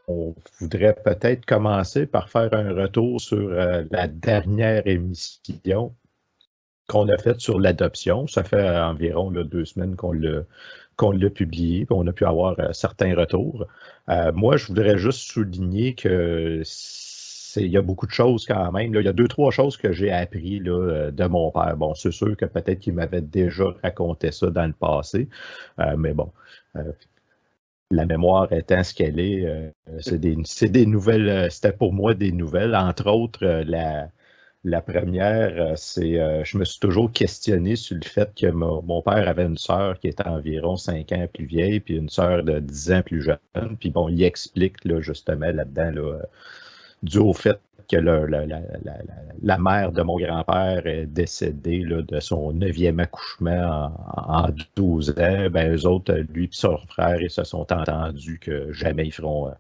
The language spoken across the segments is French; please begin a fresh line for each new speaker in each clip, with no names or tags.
on voudrait peut-être commencer par faire un retour sur la dernière émission qu'on a faite sur l'adoption. Ça fait environ 2 semaines qu'on l'a publié, puis on a pu avoir certains retours. Moi, je voudrais juste souligner que il y a beaucoup de choses quand même. Là. Il y a 2, 3 choses que j'ai appris là, de mon père. Bon, c'est sûr que peut-être qu'il m'avait déjà raconté ça dans le passé, mais bon, la mémoire étant ce qu'elle est, c'est des nouvelles, c'était pour moi des nouvelles. Entre autres, la première, je me suis toujours questionné sur le fait que mon père avait une sœur qui était environ 5 ans plus vieille, puis une sœur de 10 ans plus jeune. Puis bon, il explique là, justement là-dedans, là, dû au fait que la mère de mon grand-père est décédée là, de son 9e accouchement en 12 ans, ben eux autres, lui et son frère, ils se sont entendus que jamais ils feront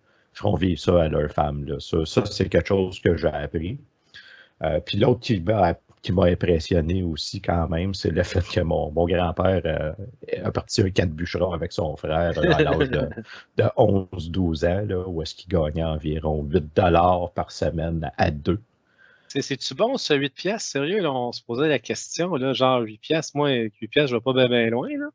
vivre ça à leur femme. Là. Ça c'est quelque chose que j'ai appris. Puis l'autre qui m'a impressionné aussi quand même, c'est le fait que mon grand-père a parti un 4 bûcherons avec son frère là, à l'âge de 11-12 ans, là, où est-ce qu'il gagnait environ 8$ par semaine à deux.
C'est-tu bon, ça, 8 piastres? Sérieux, là, on se posait la question, là, genre 8 piastres. Moi, avec 8 piastres, je vais pas bien loin, là.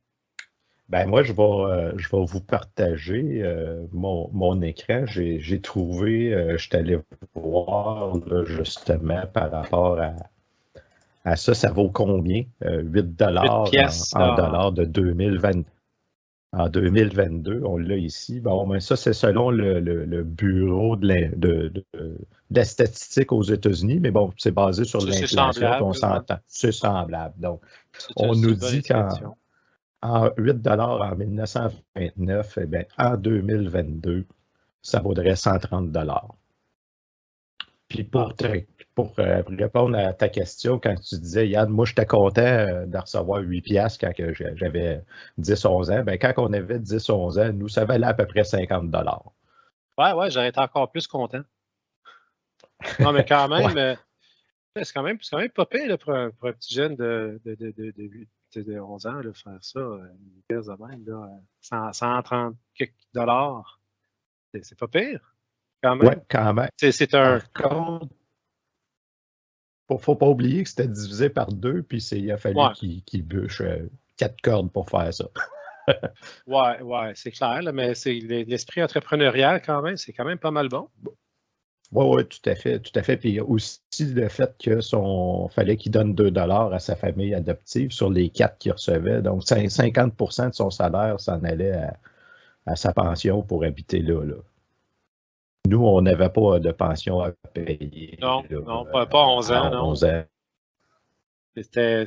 Ben moi, je vais vous partager mon écran. J'ai trouvé, je suis allé voir là, justement par rapport à ça, ça vaut combien? 8$
8 piastres,
en dollars de 2020. En 2022, on l'a ici. Bon, ben ça, c'est selon le Bureau de la statistique aux États-Unis, mais bon, c'est basé sur
c'est
l'inflation, puis on
semblable.
s'entend. C'est semblable. Donc,
C'est
on
c'est
nous
une bonne
dit
estimation.
qu'en 8$ en 1929, eh bien, en 2022, ça vaudrait 130$. Puis pour répondre à ta question, quand tu disais, Yann, moi, j'étais content de recevoir 8 piastres quand j'avais 10-11 ans. Ben, quand on avait 10-11 ans, nous, ça valait à peu près 50$.
Ouais, j'aurais été encore plus content. Non, mais quand même,
Ouais.
c'est quand même pas pire là, pour un petit jeune de 11 ans, là, faire ça, une pièce de même, là, 130 quelques dollars. C'est pas pire, quand
Ouais,
même.
quand même.
C'est un.
Par contre, faut pas oublier que c'était divisé par 2, puis il a fallu
Ouais,
qu'il bûche 4 cordes pour faire ça.
ouais, c'est clair, là, mais c'est l'esprit entrepreneurial quand même, c'est quand même pas mal bon.
Oui, tout à fait, tout à fait. Puis aussi le fait que fallait qu'il donne 2$ à sa famille adoptive sur les 4 qu'il recevait. Donc, 50% de son salaire s'en allait à sa pension pour habiter là. Nous, on n'avait pas de pension à payer
Non,
là,
non, pas 11
à
ans, non.
11 ans.
C'était.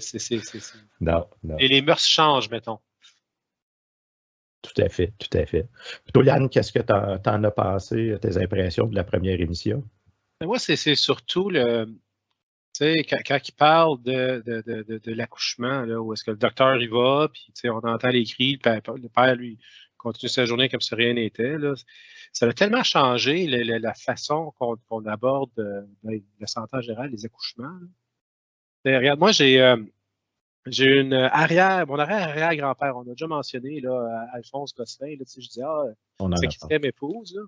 Non, non.
Et les mœurs changent, mettons.
Tout à fait, tout à fait. Puis toi, Yann, qu'est-ce que t'en as pensé, tes impressions de la première émission?
Mais moi, c'est surtout tu sais, quand il parle de l'accouchement, là, où est-ce que le docteur y va, puis tu sais, on entend les cris, le père, lui, continue sa journée comme si rien n'était. Là. Ça a tellement changé la façon qu'on aborde la santé en général, les accouchements. Là. Regarde, moi, j'ai mon arrière-grand-père, on a déjà mentionné, là, Alphonse Gosselin, là, tu sais, je dis,
On en
sa
a parlé.
quatrième épouse, là.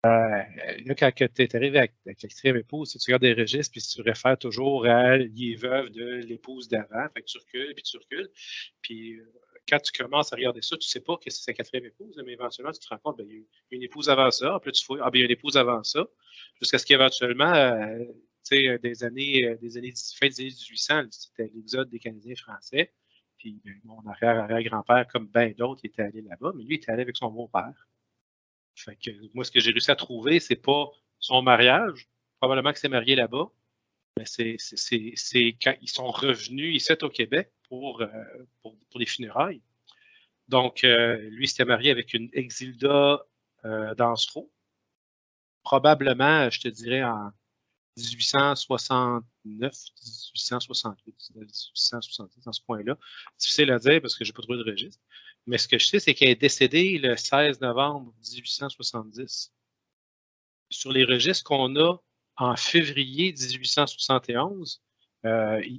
Là, quand tu es arrivé avec la quatrième épouse, tu regardes des registres, puis tu réfères toujours à les veuves de l'épouse d'avant. Fait que tu recules, puis tu recules. Puis quand tu commences à regarder ça, tu ne sais pas que c'est sa quatrième épouse, mais éventuellement, tu te rends compte, ben, il y a eu une épouse avant ça. Puis là, tu fouilles, ben, il y a une épouse avant ça. Jusqu'à ce qu'éventuellement, tu sais, fin des années 1800, c'était l'exode des Canadiens français. Puis mon arrière-grand-père, comme bien d'autres, il était allé là-bas, mais lui, il était allé avec son beau-père. Fait que moi, ce que j'ai réussi à trouver, c'est pas son mariage. Probablement que c'est marié là-bas, mais c'est quand ils sont revenus ici au Québec pour les funérailles. Donc, lui s'était marié avec une Exilda Dansereau. Probablement, je te dirais, en 1869, 1868, 1870, dans ce coin-là. Difficile à dire parce que je n'ai pas trouvé de registre. Mais ce que je sais, c'est qu'elle est décédée le 16 novembre 1870. Sur les registres qu'on a en février 1871,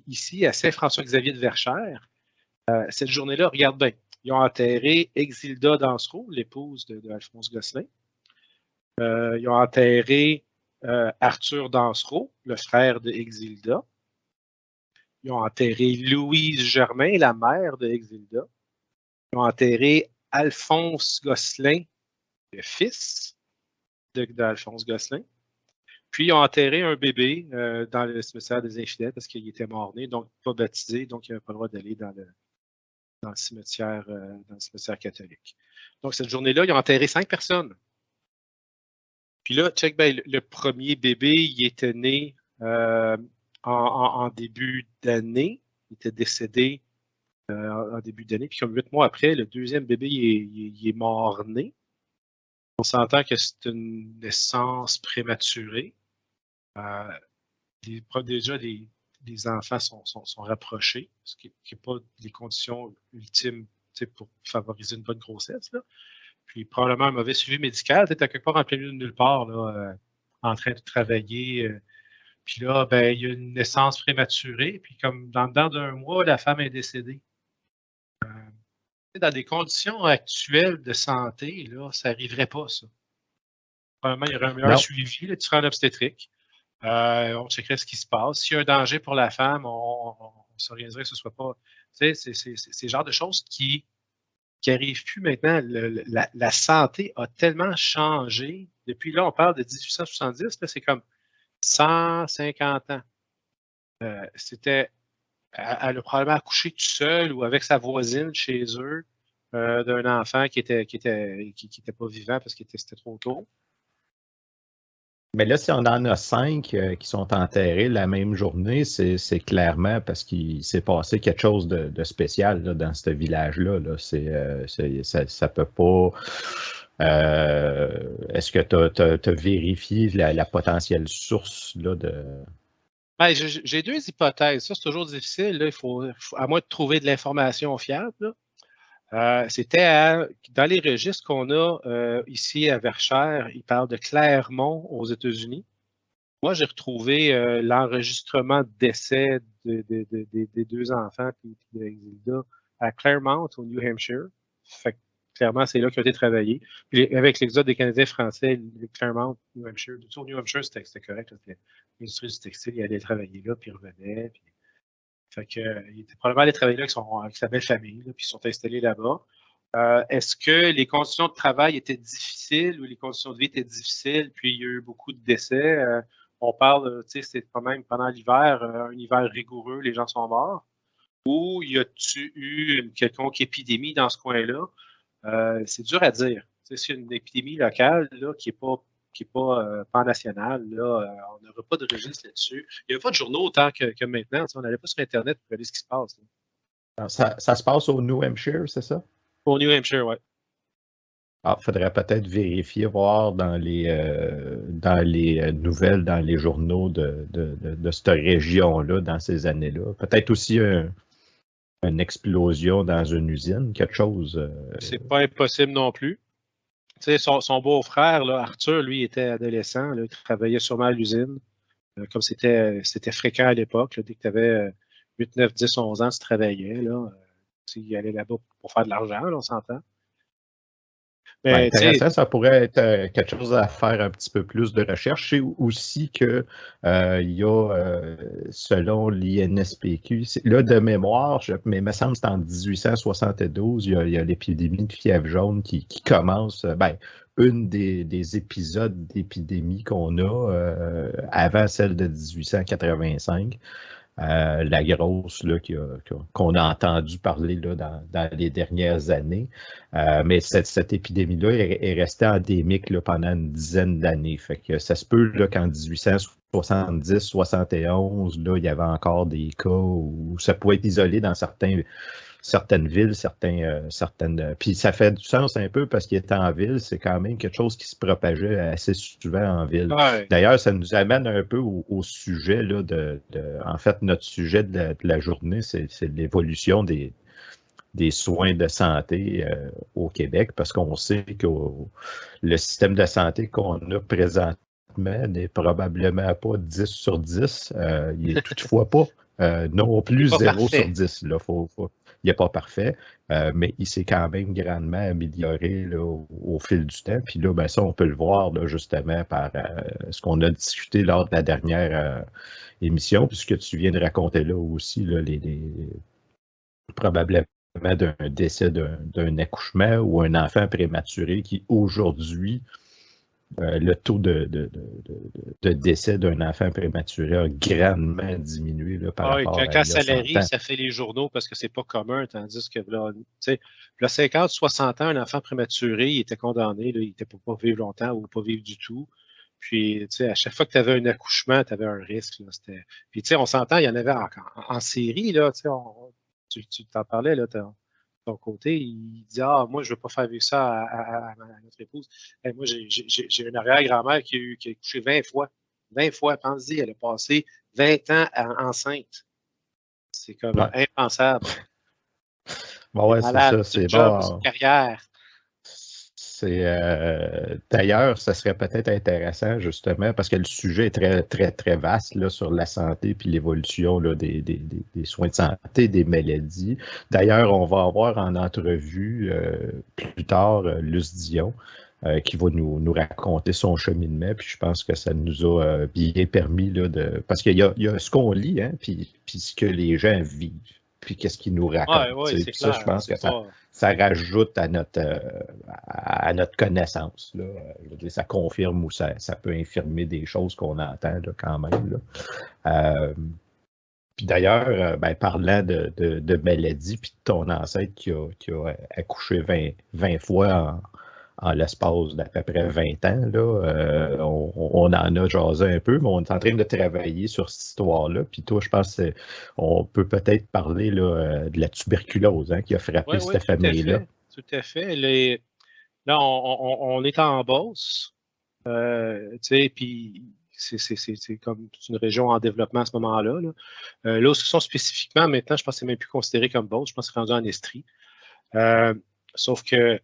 ici à Saint-François-Xavier de Verchères, cette journée-là, regarde bien, ils ont enterré Exilda Dansereau, l'épouse d'Alphonse Gosselin. Ils ont enterré Arthur Dansereau, le frère de Exilda. Ils ont enterré Louise Germain, la mère de Exilda. Ils ont enterré Alphonse Gosselin, le fils d'Alphonse Gosselin. Puis, ils ont enterré un bébé dans le cimetière des Infidèles parce qu'il était mort-né, donc pas baptisé, donc il n'avait pas le droit d'aller dans le cimetière catholique. Donc, cette journée-là, ils ont enterré 5 personnes. Puis là, check, ben, le premier bébé, il était né en début d'année. Il était décédé en début d'année. Puis comme 8 mois après, le deuxième bébé, il est mort-né. On s'entend que c'est une naissance prématurée. Déjà, les enfants sont rapprochés, ce qui n'est pas les conditions ultimes pour favoriser une bonne grossesse. Là. Puis probablement un mauvais suivi médical. Tu es quelque part en plein milieu de nulle part, là, en train de travailler. Puis là, ben, il y a une naissance prématurée. Puis comme dedans d'un mois, la femme est décédée. Dans des conditions actuelles de santé, là, ça n'arriverait pas, ça. Probablement, il y aurait un meilleur suivi, là, tu ferais un obstétrique. On checkerait ce qui se passe. S'il y a un danger pour la femme, on s'organiserait que ce ne soit pas. Tu sais, c'est le genre de choses qui n'arrivent plus maintenant. La santé a tellement changé. Depuis là, on parle de 1870, c'est comme 150 ans. Elle a probablement accouché tout seul ou avec sa voisine chez eux d'un enfant qui était pas vivant parce que c'était trop tôt.
Mais là, si on en a 5 qui sont enterrés la même journée, c'est clairement parce qu'il s'est passé quelque chose de spécial là, dans ce village-là. Là. Ça peut pas. Est-ce que tu as vérifié la potentielle source là, de.
Ben, j'ai 2 hypothèses. Ça, c'est toujours difficile. Là. Il faut, à moins de trouver de l'information fiable. C'était dans les registres qu'on a ici à Verchères, il parle de Clermont aux États-Unis. Moi, j'ai retrouvé l'enregistrement de décès des 2 enfants puis de Exilda à Claremont, au New Hampshire. Fait que, clairement, c'est là qu'ils ont été travaillés. Puis avec l'exode des Canadiens français, Claremont, New Hampshire, tout au New Hampshire, c'était correct. L'industrie du textile, il allait travailler là, puis il revenait. Puis... Fait que, il était probablement allé travailler là avec sa belle famille, là, puis ils sont installés là-bas. Est-ce que les conditions de travail étaient difficiles ou les conditions de vie étaient difficiles, puis il y a eu beaucoup de décès? On parle, tu sais, c'est quand même pendant l'hiver, un hiver rigoureux, les gens sont morts. Ou y a-tu eu une quelconque épidémie dans ce coin-là? C'est dur à dire. Tu sais, s'il y a une épidémie locale là, qui n'est pas pan-nationale, là, on n'aura pas de registre là-dessus. Il n'y avait pas de journaux autant que maintenant. On n'allait pas sur Internet pour regarder ce qui se passe.
Ça se passe au New Hampshire, c'est ça?
Au New Hampshire, oui.
Il faudrait peut-être vérifier, voir dans les nouvelles, dans les journaux de cette région-là, dans ces années-là. Peut-être aussi une explosion dans une usine, quelque chose.
C'est pas impossible non plus. Tu sais, son beau-frère, là, Arthur, lui, était adolescent. Là, il travaillait sûrement à l'usine. Comme c'était fréquent à l'époque. Dès que tu avais 8, 9, 10, 11 ans, tu travaillais. Là, il allait là-bas pour faire de l'argent, là, on s'entend.
Mais, intéressant, ça pourrait être quelque chose à faire un petit peu plus de recherche. Je sais aussi qu'il y a, selon l'INSPQ, là de mémoire, mais il me semble que c'est en 1872, il y a l'épidémie de fièvre jaune qui commence. Une des épisodes d'épidémie qu'on a avant celle de 1885. La grosse là, qu'on a entendu parler là, dans les dernières années. Mais cette épidémie-là est restée endémique là, pendant une dizaine d'années. Fait que ça se peut là, qu'en 1870, 71, là, il y avait encore des cas où ça pouvait être isolé dans certaines villes, certaines. Puis ça fait du sens un peu parce qu'il était en ville, c'est quand même quelque chose qui se propageait assez souvent en ville.
Ouais.
D'ailleurs, ça nous amène un peu au sujet là, en fait, notre sujet de la journée, c'est l'évolution des soins de santé au Québec, parce qu'on sait que le système de santé qu'on a présentement n'est probablement pas 10 sur 10. Il n'est toutefois pas non plus 0 sur 10. Là. n'est pas parfait, mais il s'est quand même grandement amélioré là, au fil du temps. Puis là, ben, ça, on peut le voir là, justement par ce qu'on a discuté lors de la dernière émission, puisque tu viens de raconter là aussi là, probablement d'un décès d'un accouchement ou un enfant prématuré qui aujourd'hui, le taux de décès d'un enfant prématuré a grandement diminué là, par rapport à
quand
il y a
ça
100
arrive,
ans.
ça fait les journaux parce que c'est pas commun, tandis que là, tu sais, là, 50, 60 ans, un enfant prématuré, il était condamné, là, il était pour pas vivre longtemps ou pas vivre du tout. Puis, tu sais, à chaque fois que tu avais un accouchement, tu avais un risque. Là, puis, tu sais, on s'entend, il y en avait en série, là, tu sais, tu t'en parlais, là, ton côté, il dit, ah, moi, je veux pas faire vivre ça à notre épouse. Hey, moi, j'ai une arrière-grand-mère qui a couché 20 fois. 20 fois, pense-y, elle a passé 20 ans enceinte. C'est comme
Ouais.
impensable.
Bon, ouais, c'est
Malade,
ça,
c'est
c'est
job, c'est
bon.
carrière.
D'ailleurs, ça serait peut-être intéressant justement parce que le sujet est très, très, très vaste là, sur la santé puis l'évolution là, des soins de santé, des maladies. D'ailleurs, on va avoir en entrevue plus tard Luce Dion qui va nous raconter son cheminement. Puis je pense que ça nous a bien permis là, parce qu'il y a ce qu'on lit, hein, puis ce que les gens vivent, puis qu'est-ce qu'ils nous racontent.
Oui, c'est
Puis ça, je
clair.
pense que ça rajoute à notre connaissance. Là. Je veux dire, ça confirme ou ça peut infirmer des choses qu'on entend là, quand même. Là. Puis d'ailleurs, ben, parlant de maladie, puis de ton ancêtre qui a accouché 20 fois en l'espace d'à peu près 20 ans, là, on en a jasé un peu, mais on est en train de travailler sur cette histoire-là. Puis toi, je pense qu'on peut peut-être parler là, de la tuberculose hein, qui a frappé
Oui,
cette famille-là.
tout à fait. Là, on est en Beauce, tu sais, puis c'est comme une région en développement à ce moment-là. Là où ce sont spécifiquement, maintenant, je pense que c'est même plus considéré comme Beauce, je pense que c'est rendu en Estrie. Sauf que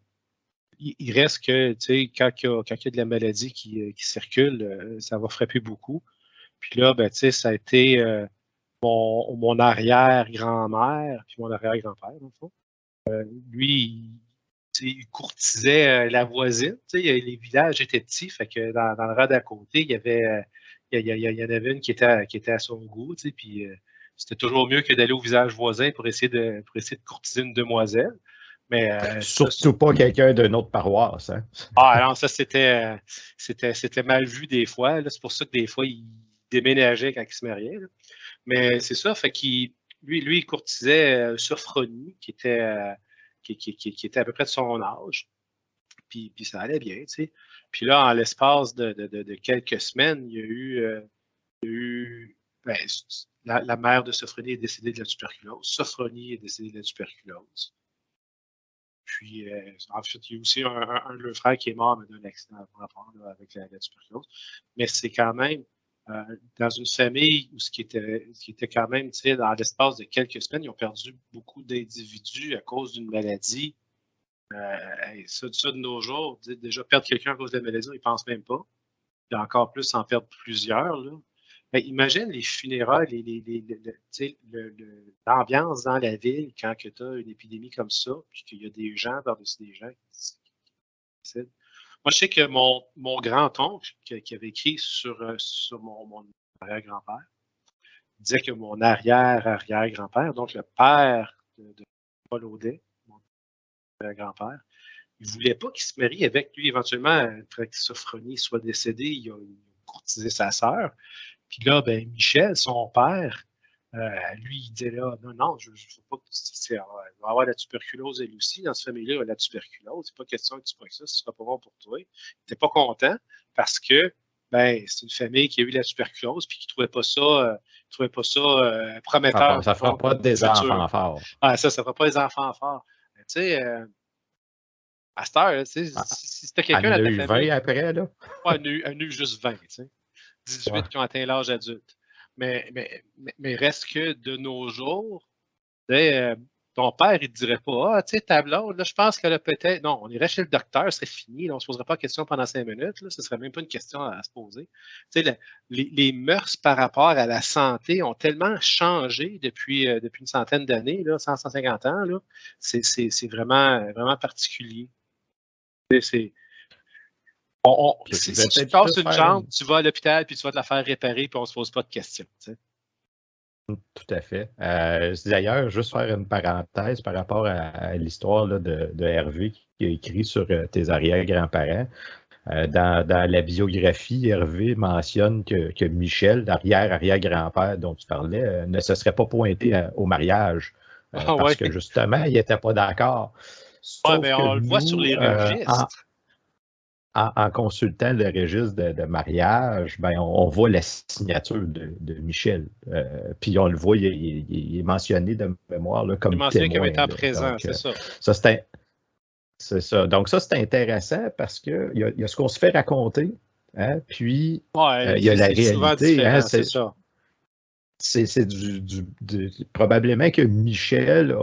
il reste que, tu sais, quand il y a de la maladie qui circule, ça va frapper beaucoup. Puis là, ben, tu sais, ça a été mon arrière-grand-mère, puis mon arrière-grand-père, dans le fond. Lui, il courtisait la voisine. Les villages étaient petits, fait que dans le rang d'à côté, il y en avait une qui était à son goût, puis c'était toujours mieux que d'aller au village voisin pour essayer de courtiser une demoiselle. Mais
Surtout pas quelqu'un d'une autre paroisse. Hein?
non, ça c'était mal vu des fois. C'est pour ça que des fois, il déménageait quand il se mariait. Là. Mais c'est ça, fait qu'il lui, il courtisait Sophronie, qui était à peu près de son âge. Puis ça allait bien, tu sais. Puis là, en l'espace de quelques semaines, il y a eu ben, la mère de Sophronie est décédée de la tuberculose. Sophronie est décédée de la tuberculose. Puis, en fait, il y a aussi un de leurs frères qui est mort d'un accident rapport avec la tuberculose. Mais c'est quand même dans une famille où ce qui était quand même, tu sais, dans l'espace de quelques semaines, ils ont perdu beaucoup d'individus à cause d'une maladie. Ça, de nos jours, déjà perdre quelqu'un à cause de la maladie, on n'y pense même pas. Puis encore plus en perdre plusieurs. Là. Ben, imagine les funérailles, l'ambiance dans la ville quand tu as une épidémie comme ça, puis qu'il y a des gens par-dessus des gens qui décèdent. Moi, je sais que mon grand-oncle qui avait écrit sur mon arrière-grand-père disait que mon arrière-arrière-grand-père, donc le père de Paul Audet, mon arrière-grand-père, il ne voulait pas qu'il se marie avec lui. Éventuellement, après que Sophronie soit décédée, il a courtisé sa sœur. Puis là, ben, Michel, son père, lui, il disait là, non, je ne veux pas que elle va avoir la tuberculose elle aussi. Dans cette famille-là, il a la tuberculose. C'est pas question que tu prennes ça, ce sera pas bon pour toi. Il n'était pas content parce que ben, c'est une famille qui a eu la tuberculose puis qui ne trouvait pas ça prometteur.
Ça ne fera pas des enfants forts.
Ah, ça ne fera pas des enfants forts. Tu sais, à cette heure, si c'était quelqu'un dans ta famille.
Elle a eu 20 après, là?
Ouais, elle a eu juste 20, tu sais. 18 qui ont atteint l'âge adulte. Mais reste que de nos jours, ton père, il te dirait pas, tu sais, ta blonde, là, je pense qu'elle a peut-être. Non, on irait chez le docteur, ce serait fini. Là, on ne se poserait pas de questions pendant 5 minutes. Là, ce ne serait même pas une question à se poser. Tu sais, les mœurs par rapport à la santé ont tellement changé depuis une centaine d'années, 150 ans. Là, c'est vraiment, vraiment particulier. Si tu casses une jambe, tu vas à l'hôpital, puis tu vas te la faire réparer, puis on ne se pose pas de questions. Tu sais.
Tout à fait. D'ailleurs, juste faire une parenthèse par rapport à l'histoire de Hervé qui a écrit sur tes arrière-grands-parents. Dans la biographie, Hervé mentionne que Michel, l'arrière-arrière-grand-père dont tu parlais, ne se serait pas pointé au mariage parce que justement, il n'était pas d'accord.
Oui, mais on le voit sur les registres.
En consultant le registre de mariage, ben, on voit la signature de Michel. Puis on le voit, il est mentionné de mémoire là, comme témoin.
Comme étant présent, c'est ça.
C'est ça. Donc ça, c'est intéressant parce qu'il y a ce qu'on se fait raconter, hein, puis il y a la réalité. Hein,
c'est ça.
C'est probablement que Michel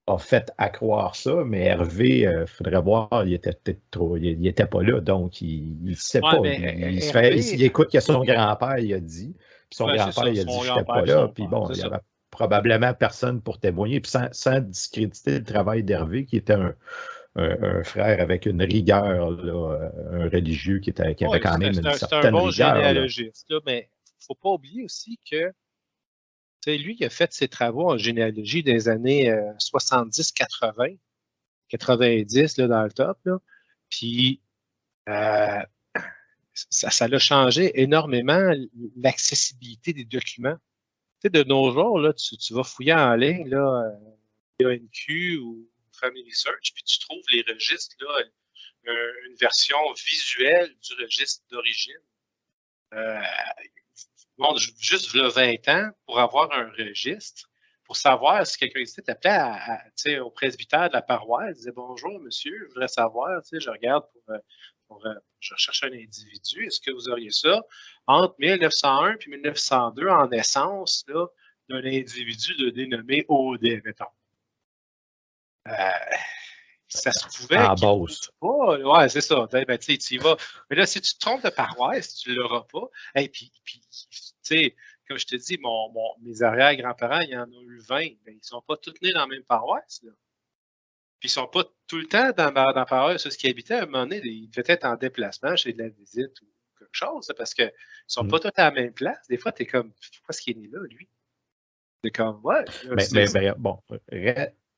a fait accroire ça, mais Hervé, il faudrait voir, il était peut-être trop, il n'était pas là, donc il ne sait pas. Il écoute que son grand-père il a dit, puis son grand-père il a dit je n'étais pas là, puis bon, il y avait probablement personne pour témoigner, puis sans discréditer le travail d'Hervé, qui était un frère avec une rigueur, là, un religieux qui avait quand même une certaine rigueur.
C'est un bon généalogiste, là, mais il ne faut pas oublier aussi que lui, il a fait ses travaux en généalogie des années 70, 80, 90 là, dans le top. Là. Puis, ça a changé énormément l'accessibilité des documents. Tu sais, de nos jours, là, tu vas fouiller en ligne, là, ANQ ou Family Search, puis tu trouves les registres, là, une version visuelle du registre d'origine. Bon, juste le 20 ans, pour avoir un registre, pour savoir si quelqu'un existait, t'appelais au presbytère de la paroisse, disait bonjour monsieur, je voudrais savoir, je regarde je recherche un individu, est-ce que vous auriez ça entre 1901 et 1902 en naissance d'un individu dénommé Audet, mettons. Ça se pouvait.
En Beauce.
Ouais, c'est ça. Ben, tu y vas. Mais là, si tu te trompes de paroisse, tu ne l'auras pas. Et puis tu sais, comme je te dis, mes arrière-grands-parents, il y en a eu 20. Ben, ils ne sont pas tous nés dans la même paroisse. Là. Puis ils ne sont pas tout le temps dans la paroisse. Ce qui habitait à un moment donné, ils devaient être en déplacement chez de la visite ou quelque chose, parce qu'ils ne sont pas tous à la même place. Des fois, tu es comme, pourquoi est-ce qu'il est né là, lui? C'est comme, ouais.
Mais bon,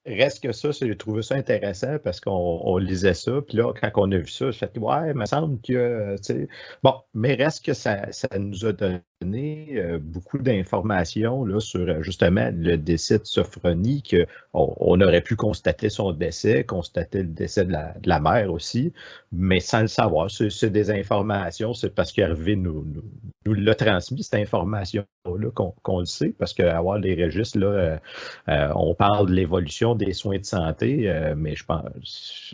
reste que ça, j'ai trouvé ça intéressant parce qu'on lisait ça, puis là, quand on a vu ça, j'ai fait, ouais, il me semble que, tu sais, bon, mais reste que ça nous a donné beaucoup d'informations là, sur justement le décès de Sophronie, qu'on aurait pu constater son décès, constater le décès de la mère aussi, mais sans le savoir. C'est des informations, c'est parce qu'Hervé nous l'a transmis, cette information-là, qu'on le sait, parce qu'avoir les registres, là, on parle de l'évolution des soins de santé, mais je pense,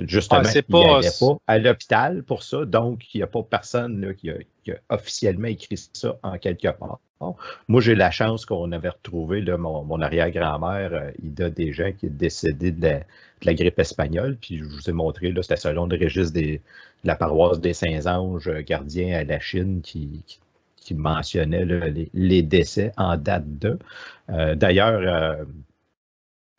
justement, il n'y allait pas à l'hôpital pour ça, donc il n'y a pas personne là, qui a officiellement écrit ça en quelque part. Moi, j'ai la chance qu'on avait retrouvé là, mon arrière-grand-mère, Ida Desjans, qui est décédée de la grippe espagnole, puis je vous ai montré, là, c'était selon le registre de la paroisse des Saints-Anges, gardien à la Chine, qui mentionnait là, les décès en date de. D'ailleurs,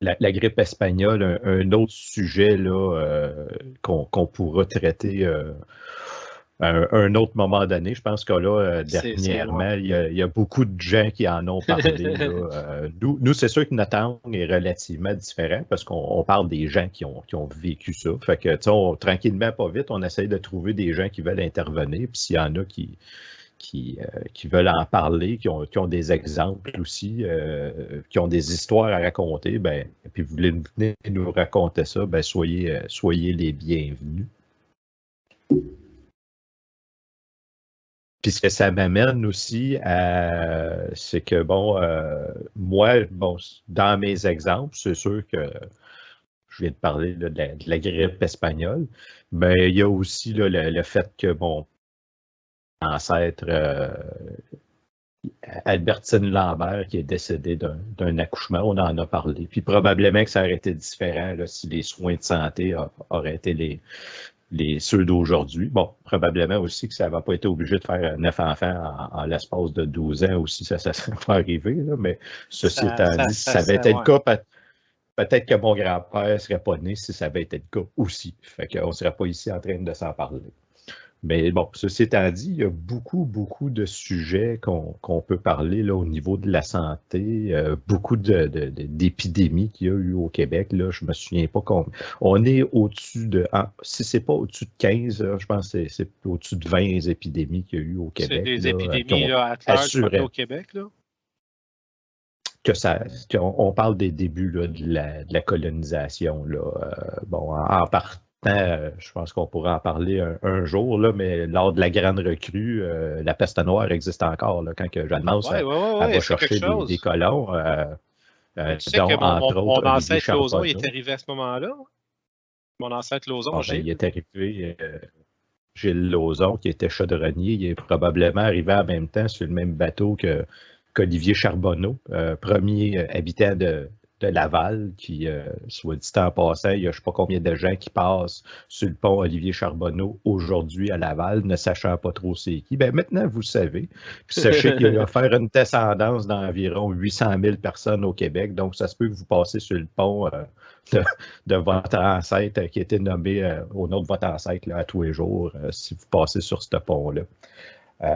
la grippe espagnole, un autre sujet là, qu'on pourra traiter à un autre moment donné. Je pense que là, dernièrement, il y a beaucoup de gens qui en ont parlé. Là. Nous, c'est sûr que notre angle est relativement différent parce qu'on parle des gens qui ont vécu ça. Fait que, tranquillement, pas vite, on essaye de trouver des gens qui veulent intervenir. Puis s'il y en a qui veulent en parler, qui ont des exemples aussi, qui ont des histoires à raconter, ben, et puis vous voulez venir nous raconter ça, ben, soyez les bienvenus. Puis ce que ça m'amène aussi, c'est que, bon, moi, bon, dans mes exemples, c'est sûr que je viens de parler là, de la grippe espagnole, mais il y a aussi là, le fait que, bon, ancêtre Albertine Lambert qui est décédée d'un accouchement, on en a parlé. Puis probablement que ça aurait été différent là, si les soins de santé auraient été ceux d'aujourd'hui. Bon, probablement aussi que ça va pas été obligé de faire 9 enfants en l'espace de 12 ans aussi, ça serait pas arrivé, là, mais ceci étant dit, si ça avait été le cas, peut-être que mon grand-père ne serait pas né si ça avait été le cas aussi. Fait qu'on ne serait pas ici en train de s'en parler. Mais bon, ceci étant dit, il y a beaucoup, beaucoup de sujets qu'on peut parler là, au niveau de la santé, beaucoup d'épidémies qu'il y a eu au Québec. Là, je ne me souviens pas combien. On est au-dessus de, si ce n'est pas au-dessus de 15, là, je pense que c'est au-dessus de 20 épidémies qu'il y a eu au Québec.
C'est des
là,
épidémies là, à large partout au Québec, là?
On parle des débuts là, de la colonisation. Là, bon, en partant, je pense qu'on pourra en parler un jour, là, mais lors de la grande recrue, la peste noire existe encore. Là, quand que Jeanne Mance elle va chercher des colons,
tu sais
dont,
que
entre autres,
mon
Olivier
ancêtre Lauzon
Charbonneau.
il est arrivé à ce moment-là. Mon ancêtre Lauzon,
Bon, il est arrivé, Gilles Lauzon, qui était chaudronnier, il est probablement arrivé en même temps sur le même bateau qu'Olivier Charbonneau, premier habitant de Laval, qui, soit dit en passant, il y a je ne sais pas combien de gens qui passent sur le pont Olivier Charbonneau aujourd'hui à Laval, ne sachant pas trop c'est qui. Ben, maintenant, vous le savez. Puis sachez qu'il va faire une descendance d'environ 800 000 personnes au Québec. Donc, ça se peut que vous passez sur le pont de votre ancêtre qui a été nommé au nom de votre ancêtre là, à tous les jours, si vous passez sur ce pont-là.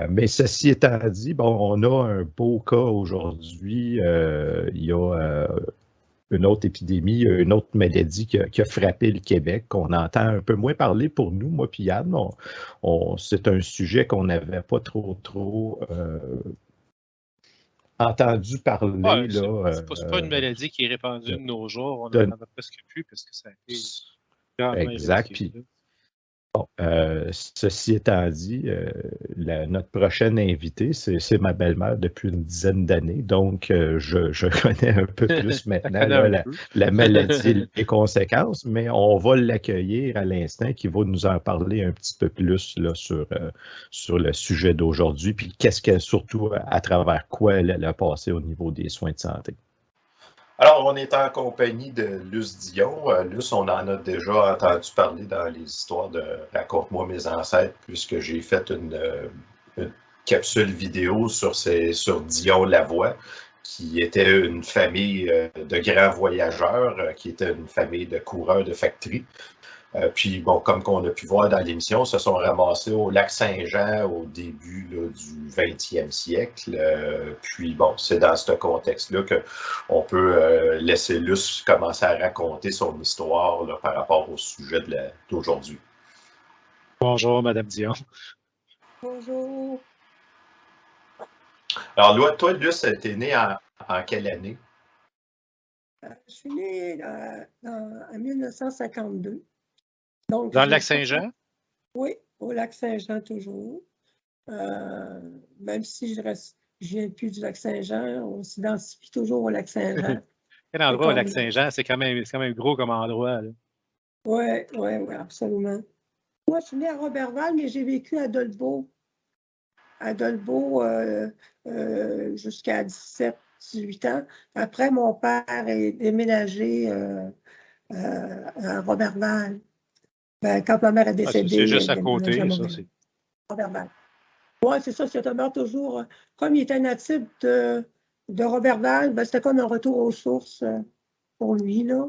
Mais ceci étant dit, bon, on a un beau cas aujourd'hui. Il y a une autre épidémie, une autre maladie qui a frappé le Québec, qu'on entend un peu moins parler pour nous, moi puis Yann. C'est un sujet qu'on n'avait pas trop entendu parler.
C'est pas une maladie qui est répandue de nos jours. On n'en a presque plus parce que ça a été grandement
exact. Puis, bon, ceci étant dit, notre prochaine invitée, c'est ma belle-mère depuis une dizaine d'années, donc je connais un peu plus maintenant là, la maladie et les conséquences, mais on va l'accueillir à l'instant qui va nous en parler un petit peu plus là, sur le sujet d'aujourd'hui, puis qu'est-ce qu'elle, surtout à travers quoi elle a passé au niveau des soins de santé. Alors, on est en compagnie de Luce Dion. Luce, on en a déjà entendu parler dans les histoires de Raconte-moi mes ancêtres, puisque j'ai fait une capsule vidéo sur Dion Lavoie, qui était une famille de grands voyageurs, qui était une famille de coureurs de factories. Puis, bon, comme on a pu voir dans l'émission, se sont ramassés au lac Saint-Jean au début là, du 20e siècle. Puis, bon, c'est dans ce contexte-là qu'on peut laisser Luce commencer à raconter son histoire là, par rapport au sujet d'aujourd'hui.
Bonjour, Madame Dion.
Bonjour.
Alors, toi, Luce, t'es née en quelle année?
Je suis née en 1952. Donc,
dans le lac Saint-Jean?
Oui, au lac Saint-Jean toujours. Même si je ne viens plus du lac Saint-Jean, on s'identifie toujours au lac Saint-Jean.
Quel endroit au lac Saint-Jean? C'est quand même gros comme endroit.
Oui, absolument. Moi, je suis née à Roberval, mais j'ai vécu à Dolbeau. À Dolbeau jusqu'à 17-18 ans. Après, mon père est déménagé à Roberval. Ben, quand ma mère est décédée.
C'est juste à côté, ça.
Roberval. Oui, c'est ça, c'est demeure toujours. Comme il était natif de Roberval, ben, c'était comme un retour aux sources pour lui, là.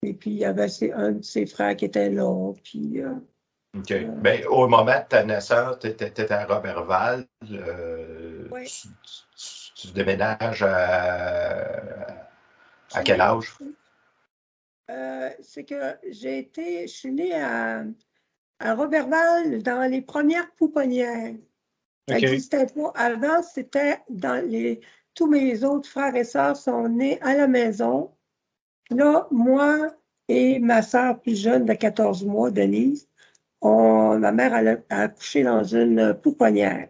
Et puis, il y avait un de ses frères qui était là. Puis,
OK. Ben, au moment de ta naissance, tu étais à Roberval.
Oui.
Tu déménages à quel âge?
C'est que je suis née à Roberval dans les premières pouponnières. Ça n'existait pas. Avant, c'était tous mes autres frères et sœurs sont nés à la maison. Là, moi et ma sœur plus jeune de 14 mois, Denise, ma mère a accouché dans une pouponnière.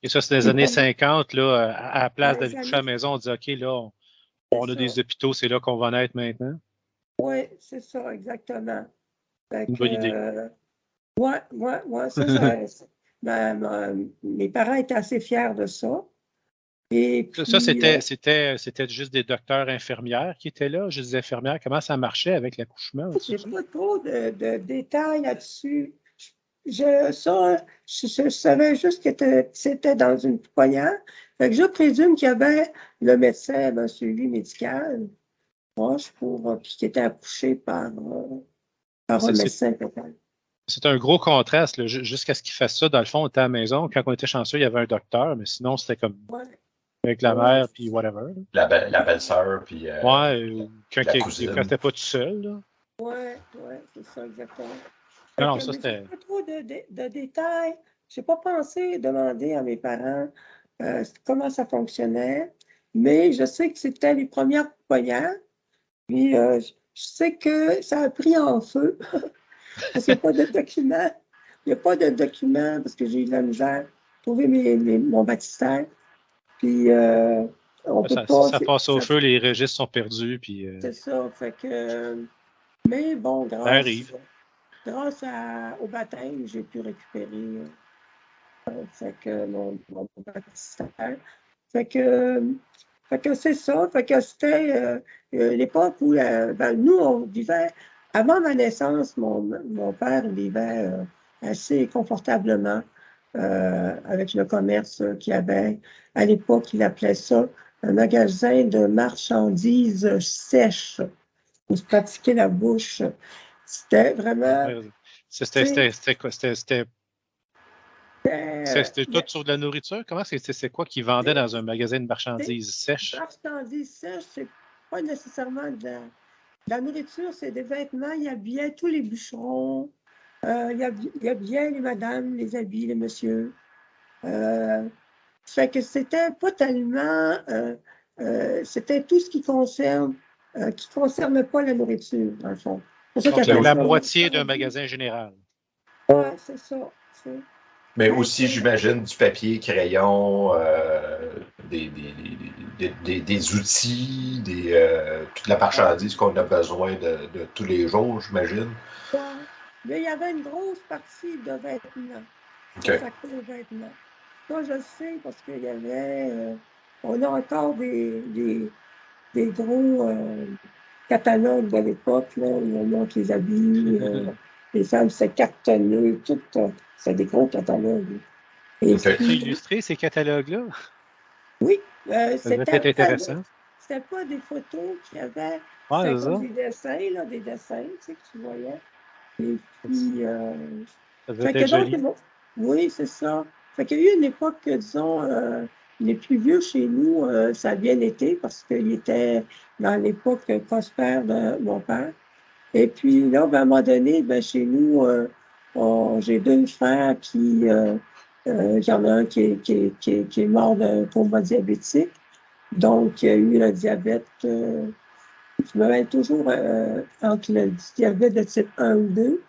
Et ça, c'est les années 50, là, à la place d'aller coucher à la maison, on dit OK, là, on a des hôpitaux, c'est là qu'on va naître maintenant.
Oui, c'est ça, exactement.
Une bonne idée.
Oui, ça, mes parents étaient assez fiers de ça. Et puis,
Ça, c'était juste des docteurs infirmières qui étaient là, juste des infirmières. Comment ça marchait avec l'accouchement?
je n'ai pas trop de détails là-dessus. Je savais juste que c'était dans une pouponnière. Fait que je présume qu'il y avait le médecin avait un suivi médical proche puis qui était accouché par un médecin peut-être.
C'est un gros contraste, là, jusqu'à ce qu'il fasse ça. Dans le fond, on était à la maison. Quand on était chanceux, il y avait un docteur, mais sinon, c'était comme avec la mère, puis whatever.
La belle-sœur, puis
quand
cousine.
pas tout seul.
Oui, c'est ça, exactement.
Non, ça, c'était...
Pas trop de détails. Je n'ai pas pensé demander à mes parents comment ça fonctionnait, mais je sais que c'était les premières pouponnières. Puis, je sais que ça a pris en feu. Parce qu'il n'y a pas de document. Il n'y a pas de document parce que j'ai eu de la misère à trouver mon baptistère. Puis, on peut pas...
Ça passe au feu, les registres sont perdus. Puis,
c'est ça. Fait que... Mais bon, grâce au baptême, j'ai pu récupérer mon baptistère. Fait que c'est ça. Fait que c'était l'époque où nous, on vivait... Avant ma naissance, mon père vivait assez confortablement avec le commerce qu'il avait. À l'époque, il appelait ça un magasin de marchandises sèches où se pratiquait la bouche. C'était vraiment...
C'était quoi? C'était tout sur de la nourriture? Comment c'est quoi qu'ils vendaient dans un magasin de marchandises sèches?
Marchandises sèches, c'est pas nécessairement de la nourriture, c'est des vêtements. Il y a bien tous les bûcherons. Il y a bien les madames, les habits, les messieurs. Fait que c'était pas tellement... c'était tout ce qui concerne pas la nourriture, dans le fond.
Donc, la moitié d'un magasin général.
Oui, c'est ça.
Mais aussi, j'imagine, du papier, crayon, des outils, toute la marchandise qu'on a besoin de tous les jours, j'imagine.
Ouais. Mais il y avait une grosse partie de vêtements.
Okay.
Aux vêtements. Ça, je le sais parce qu'il y avait... on a encore des gros catalogues de l'époque, là, où on montre les habits, les femmes, c'est cartonné, tout. C'est des gros catalogues.
C'est illustré, ces catalogues-là?
Oui.
C'était peut-être intéressant.
C'était pas des photos qu'il y avait.
C'était
comme des dessins, tu sais, que tu voyais. Et puis...
ça devait être joli.
Oui, c'est ça. Fait qu'il y a eu une époque que, disons, les plus vieux chez nous, ça a bien été parce qu'il était dans l'époque prospère de mon père. Et puis là, à un moment donné, chez nous, j'ai deux frères il y en a un qui est mort d'un coma diabétique. Donc, il y a eu le diabète, je me mêle toujours entre le diabète de type 1 ou 2,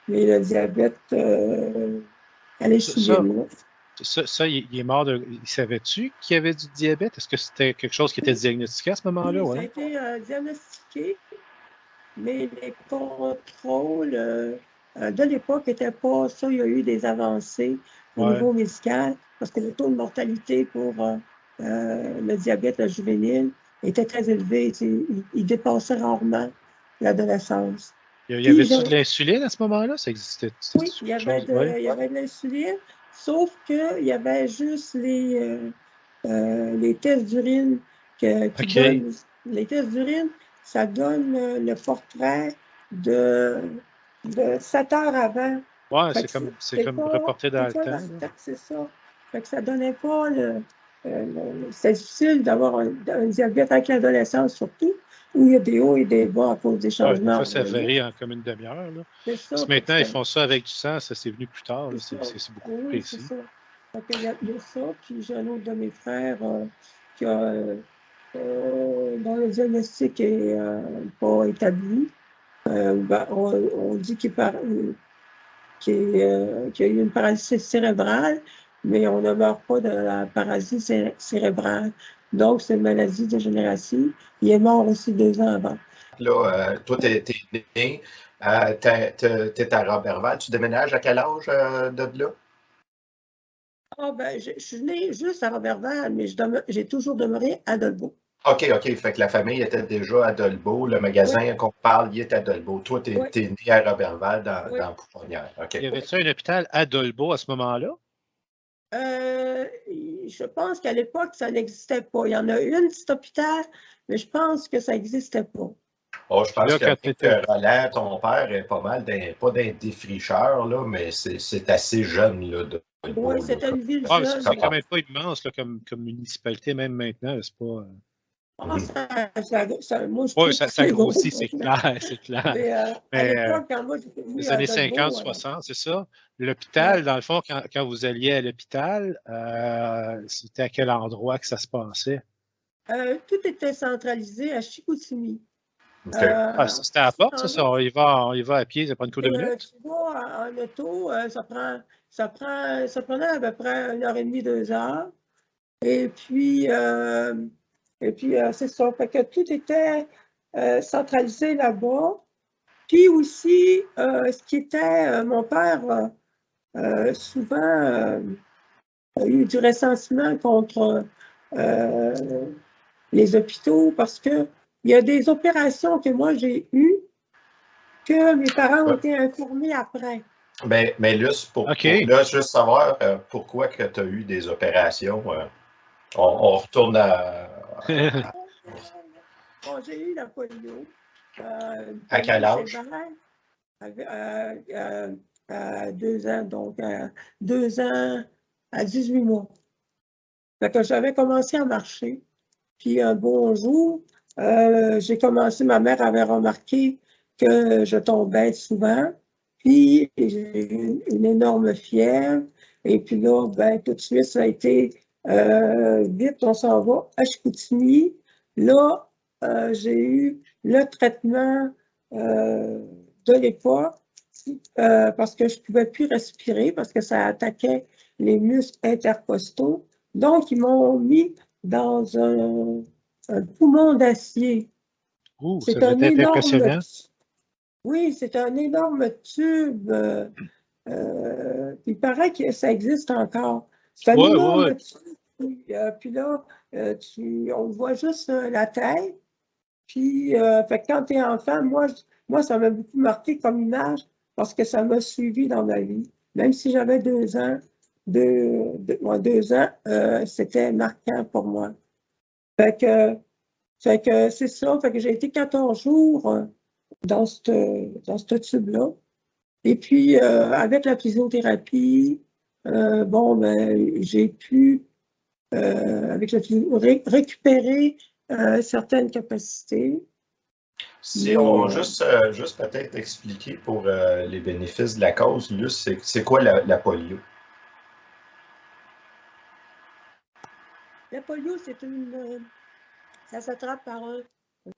mais le diabète à l'insuline.
Ça, il est mort de... Il savait-tu qu'il y avait du diabète? Est-ce que c'était quelque chose qui était diagnostiqué à ce moment-là?
Oui, ça a été diagnostiqué, mais les contrôles de l'époque n'étaient pas ça. Il y a eu des avancées au niveau médical parce que le taux de mortalité pour le diabète juvénile était très élevé. Il dépassait rarement l'adolescence.
Il y avait-tu de l'insuline à ce moment-là? Ça existait?
Oui, il y avait de l'insuline. Sauf qu'il y avait juste les tests d'urine qui donnent. Les tests d'urine, ça donne le portrait de 7 heures avant.
Oui, c'est comme reporté dans le temps.
C'est ça. Fait que ça ne donnait pas c'est difficile d'avoir un diabète avec l'adolescence, surtout, où il y a des hauts et des bas à cause des changements.
Ça varie en comme une demi-heure. Parce que maintenant, ils font ça avec du sang, ça c'est venu plus tard. C'est beaucoup plus précis.
C'est ça. Il y a ça, puis j'ai un autre de mes frères qui a, dont le diagnostic n'est pas établi. On dit qu'il y a eu une paralysie cérébrale, mais on ne meurt pas de la paralysie cérébrale. Donc, c'est une maladie dégénérative. Il est mort aussi 2 ans avant.
Là, toi, tu es né, tu es à Roberval. Tu déménages à quel âge de là?
Ah, ben, je suis née juste à Roberval, mais j'ai toujours demeuré à Dolbeau.
OK. Fait que la famille était déjà à Dolbeau. Le magasin qu'on parle, il est à Dolbeau. Toi, tu
Oui,
es né à Roberval
oui.
dans Pouponnière. OK.
Y avait-tu un hôpital à Dolbeau à ce moment-là?
Je pense qu'à l'époque, ça n'existait pas. Il y en a une, petit hôpital, mais je pense que ça n'existait pas.
Oh, je
Puis
pense
là, quand
que Roland, ton père, est pas mal pas d'un défricheur, là, mais c'est assez jeune là, de
Oui,
Dolbeau.
c'était une ville
ah,
jeune.
c'est quand même pas immense là, comme municipalité, même maintenant. C'est pas.
Ah, moi, je
Oui,
trouve que
ça
c'est gros.
grossit, c'est clair, c'est clair.
Mais à
Mais
l'époque, quand moi j'étais venue
les
à
années 50,
Dolbeau,
60, c'est ça.
ouais.
L'hôpital, dans le fond, quand vous alliez à l'hôpital, c'était à quel endroit que ça se passait?
Tout était centralisé à Chicoutimi.
OK.
Ah, c'était à la porte, ça. On y va à pied, ça prend une couple de minutes.
Tu vas en auto, ça prenait à peu près 1h30, 2 heures. Et puis, c'est ça. Fait que tout était centralisé là-bas. Puis aussi, ce qui était, mon père, souvent, a eu du ressentiment contre les hôpitaux parce qu'il y a des opérations que moi j'ai eues que mes parents ont été informés après.
Mais Luce, pour là, juste savoir pourquoi que tu as eu des opérations. On retourne
Bon, j'ai eu la polio.
à quel âge?
À 2 ans, donc 2 ans à 18 mois. Fait que j'avais commencé à marcher. Puis un beau jour, j'ai commencé, ma mère avait remarqué que je tombais souvent. Puis j'ai eu une énorme fièvre. Et puis là, ben, tout de suite, ça a été vite, on s'en va à Chicoutimi. Là, j'ai eu le traitement de l'époque parce que je ne pouvais plus respirer, parce que ça attaquait les muscles intercostaux. Donc, ils m'ont mis dans un poumon d'acier.
Ça doit être impressionnant.
Oui, c'est un énorme tube. Il paraît que ça existe encore. C'est un énorme tube. Puis là, on voit juste la tête. Puis, fait que quand tu es enfant, moi, ça m'a beaucoup marqué comme image parce que ça m'a suivi dans ma vie. Même si j'avais 2 ans, 2 ans, c'était marquant pour moi. Fait que c'est ça. Fait que j'ai été 14 jours dans ce tube-là. Et puis, avec la physiothérapie, bon, ben, j'ai pu, avec la récupérer certaines capacités.
Si on juste peut-être expliquer pour les bénéfices de la cause, Luce, c'est quoi la polio?
La polio, ça s'attrape par un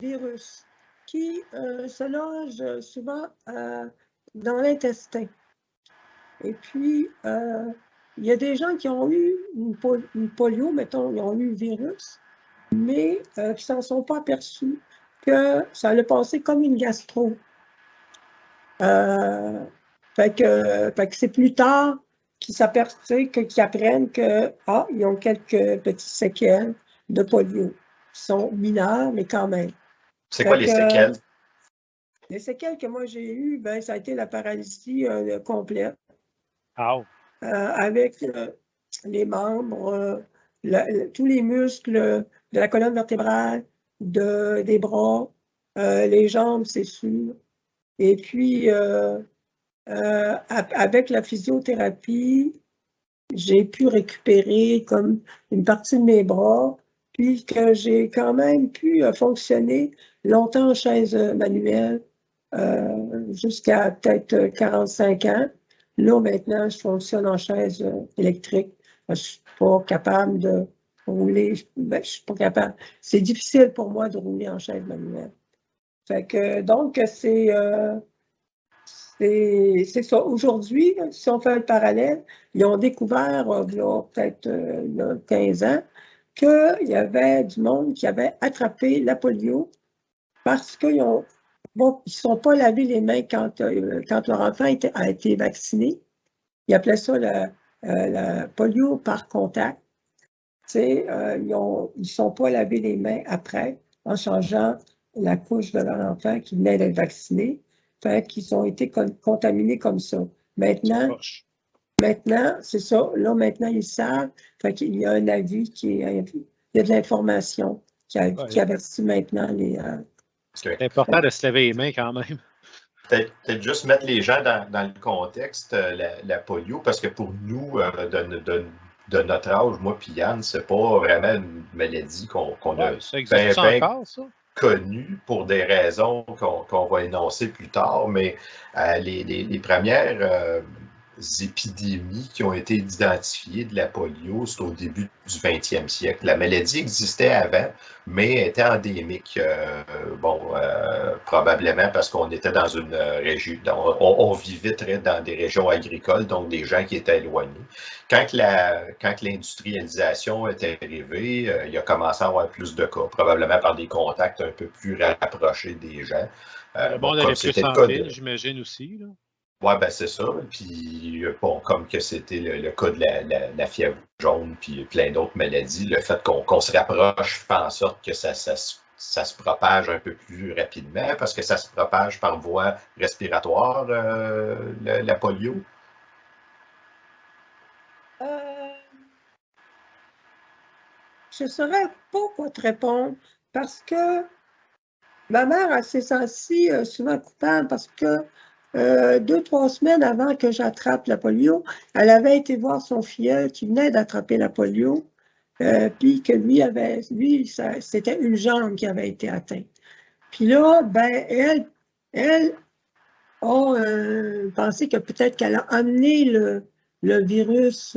virus qui se loge souvent dans l'intestin. Et puis, il y a des gens qui ont eu une polio, mettons, ils ont eu le virus, mais qui ne s'en sont pas aperçus que ça allait passer comme une gastro. Fait que c'est plus tard qu'ils apprennent qu'ils ont quelques petites séquelles de polio qui sont mineures, mais quand même.
C'est quoi les séquelles?
Les séquelles que moi j'ai eues, ben, ça a été la paralysie complète. Avec les membres, tous les muscles de la colonne vertébrale, des bras, les jambes, c'est sûr. Et puis, avec la physiothérapie, j'ai pu récupérer comme une partie de mes bras, puis que j'ai quand même pu fonctionner longtemps en chaise manuelle, jusqu'à peut-être 45 ans. Là, maintenant, je fonctionne en chaise électrique. Je ne suis pas capable de rouler. Ben, je suis pas capable. C'est difficile pour moi de rouler en chaise manuelle. Fait que, donc, c'est ça. Aujourd'hui, si on fait un parallèle, ils ont découvert, peut-être il y a 15 ans, qu'il y avait du monde qui avait attrapé la polio parce qu'ils ne sont pas lavé les mains quand leur enfant a été vacciné. Ils appelaient ça la polio par contact. Ils ne sont pas lavés les mains après en changeant la couche de leur enfant qui venait d'être vacciné. Fait qu'ils ont été contaminés comme ça. Maintenant, c'est ça. Là, maintenant, ils savent. Fait qu'il y a un avis il y a de l'information qui avertit maintenant les.
C'est important de se laver les mains quand même.
Peut-être juste mettre les gens dans le contexte, la polio, parce que pour nous, de notre âge, moi et Yann, c'est pas vraiment une maladie qu'on a bien connue pour des raisons qu'on va énoncer plus tard, mais les premières épidémies qui ont été identifiées de la polio, c'est au début du 20e siècle. La maladie existait avant, mais était endémique. Probablement parce qu'on était dans une région, on vivait dans des régions agricoles, donc des gens qui étaient éloignés. Quand l'industrialisation est arrivée, il a commencé à avoir plus de cas, probablement par des contacts un peu plus rapprochés des gens.
Le monde allait plus en ville, j'imagine aussi, là.
Oui, ben c'est ça. Puis, bon, comme que c'était le cas de la fièvre jaune, puis plein d'autres maladies, le fait qu'on se rapproche fait en sorte que ça se propage un peu plus rapidement, parce que ça se propage par voie respiratoire, la polio.
Je ne saurais pas quoi te répondre, parce que ma mère, à ces temps-ci, souvent coupable, parce que 2-3 semaines avant que j'attrape la polio, elle avait été voir son filleul qui venait d'attraper la polio, puis que lui, c'était une jambe qui avait été atteinte. Puis là, ben, elle a pensé que peut-être qu'elle a amené le virus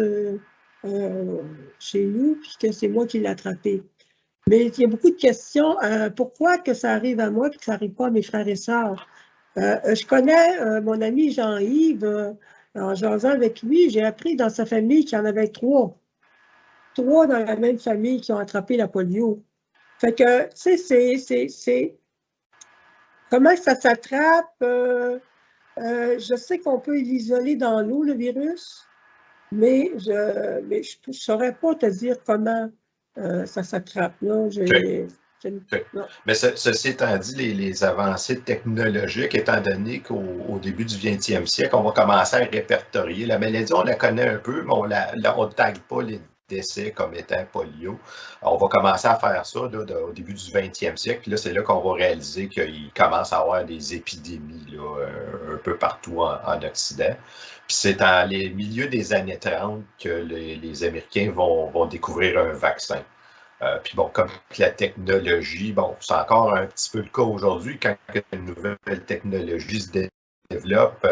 chez nous, puis que c'est moi qui l'ai attrapé. Mais il y a beaucoup de questions. Pourquoi que ça arrive à moi et que ça n'arrive pas à mes frères et sœurs? Je connais mon ami Jean-Yves. En jasant avec lui, j'ai appris dans sa famille qu'il y en avait 3. 3 dans la même famille qui ont attrapé la polio. Fait que, tu sais, c'est... Comment ça s'attrape? Je sais qu'on peut l'isoler dans l'eau, le virus, mais je ne saurais pas te dire comment ça s'attrape.
Mais ceci étant dit, les avancées technologiques, étant donné qu'au début du 20e siècle, on va commencer à répertorier la maladie. On la connaît un peu, mais on ne tague pas les décès comme étant polio. On va commencer à faire ça au début du 20e siècle. Puis là, c'est là qu'on va réaliser qu'il commence à y avoir des épidémies là, un peu partout en Occident. Puis c'est dans les milieux des années 30 que les Américains vont découvrir un vaccin. Puis bon, comme la technologie, bon, c'est encore un petit peu le cas aujourd'hui, quand une nouvelle technologie se développe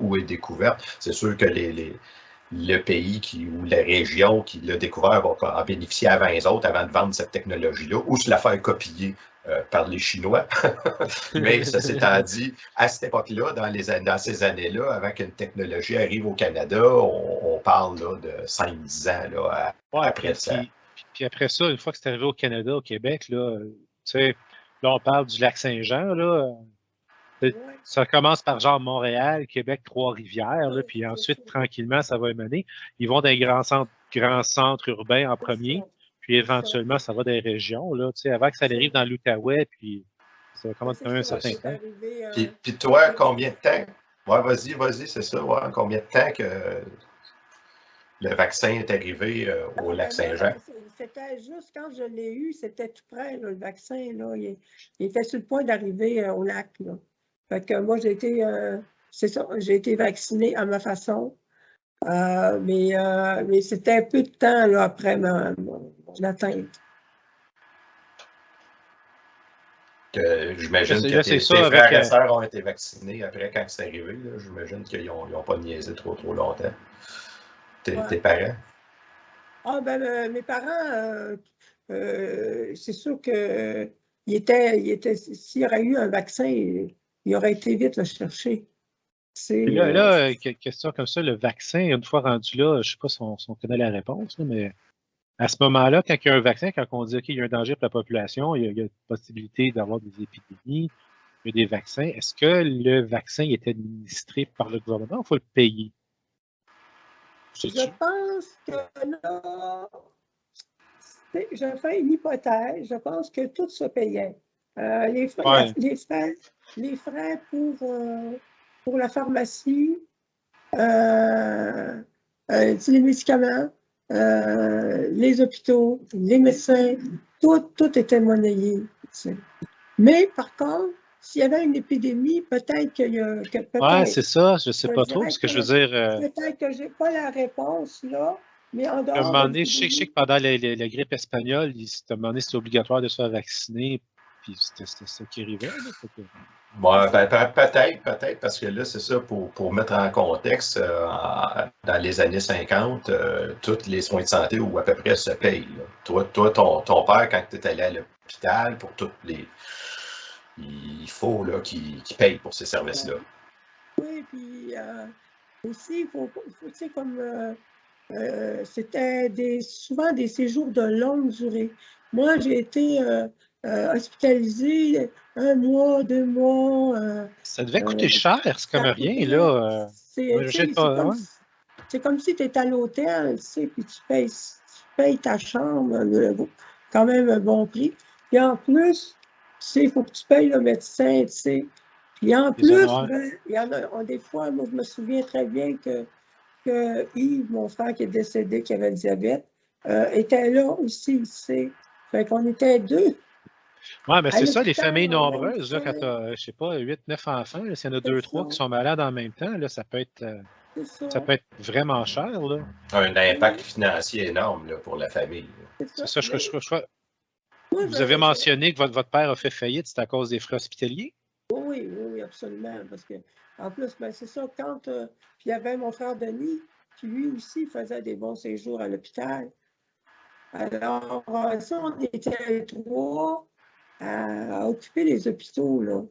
ou est découverte, c'est sûr que le pays ou la région qui l'a découvert va en bénéficier avant les autres, avant de vendre cette technologie-là, ou se la faire copier par les Chinois. Mais ça s'étant dit, à cette époque-là, dans ces années-là, avant qu'une technologie arrive au Canada, on parle là, de 5-10 ans là, après ça.
Puis après ça, une fois que c'est arrivé au Canada, au Québec, là, tu sais, là, on parle du lac Saint-Jean, là. Ça commence par genre Montréal, Québec, Trois-Rivières, là, puis ensuite, tranquillement, ça va émaner. Ils vont dans les grands centres urbains en premier, puis éventuellement, ça va dans les régions, là, tu sais, avant que ça arrive dans l'Outaouais, puis ça va commencer quand même un certain temps.
Puis toi, combien de temps? Ouais, vas-y, c'est ça, ouais, combien de temps que le vaccin est arrivé au lac Saint-Jean?
C'était juste quand je l'ai eu, c'était tout près, là, le vaccin. Là, il était sur le point d'arriver au lac. Là. Fait que moi, j'ai été vaccinée à ma façon. Mais c'était un peu de temps là, après mon atteinte.
J'imagine que tes frères et sœurs ont été vaccinés après quand c'est arrivé. J'imagine qu'ils n'ont pas niaisé trop longtemps. Tes parents?
Ah, ben, mes parents, c'est sûr que s'il y aurait eu un vaccin, il aurait été vite le chercher.
Puis là, question comme ça, le vaccin, une fois rendu là, je ne sais pas si on connaît la réponse, là, mais à ce moment-là, quand il y a un vaccin, quand on dit qu'il y a un danger pour la population, il y a une possibilité d'avoir des épidémies, il y a des vaccins. Est-ce que le vaccin est administré par le gouvernement ou il faut le payer?
Je pense que là, je fais une hypothèse. Je pense que tout se payait. Les frais pour la pharmacie, les médicaments, les hôpitaux, les médecins, tout était monnayé. Mais par contre, s'il y avait une épidémie, peut-être qu'il y a...
Oui, c'est ça, je ne sais pas trop, parce que je veux dire...
Peut-être que je n'ai pas la réponse, là, mais en dehors...
À un moment donné, je sais que pendant la grippe espagnole, à un moment donné, c'était obligatoire de se faire vacciner, puis c'était ça qui arrivait.
Ouais, peut-être, parce que là, c'est ça, pour mettre en contexte, dans les années 50, tous les soins de santé, ou à peu près, se payent. Là. Toi, ton père, quand tu es allé à l'hôpital, pour toutes les... Il faut qu'il paye pour ces services-là.
Oui, puis aussi, il faut tu sais, comme c'était souvent des séjours de longue durée. Moi, j'ai été hospitalisée 1 mois, 2 mois.
Ça devait coûter cher, c'est comme rien, là.
C'est comme si tu étais à l'hôtel, tu sais, puis tu payes ta chambre, quand même un bon prix. Puis en plus, tu sais, il faut que tu payes le médecin, tu sais. Puis en plus, il y en a des fois, moi, je me souviens très bien que Yves, mon frère qui est décédé, qui avait le diabète, était là aussi, tu sais. Fait qu'on était 2.
Oui, mais c'est ça, les familles nombreuses, là, quand tu as, je sais pas, 8, 9 enfants, s'il y en a 2, 3 qui sont malades en même temps, là, ça peut être vraiment cher, là.
Un impact financier énorme, là, pour la famille.
C'est ça, vous avez mentionné que votre père a fait faillite, c'est à cause des frais hospitaliers?
Oui, absolument. Parce que, en plus, ben, c'est ça, quand. Puis il y avait mon frère Denis, qui lui aussi faisait des bons séjours à l'hôpital. Alors, ça, on était 3 à occuper les hôpitaux, là.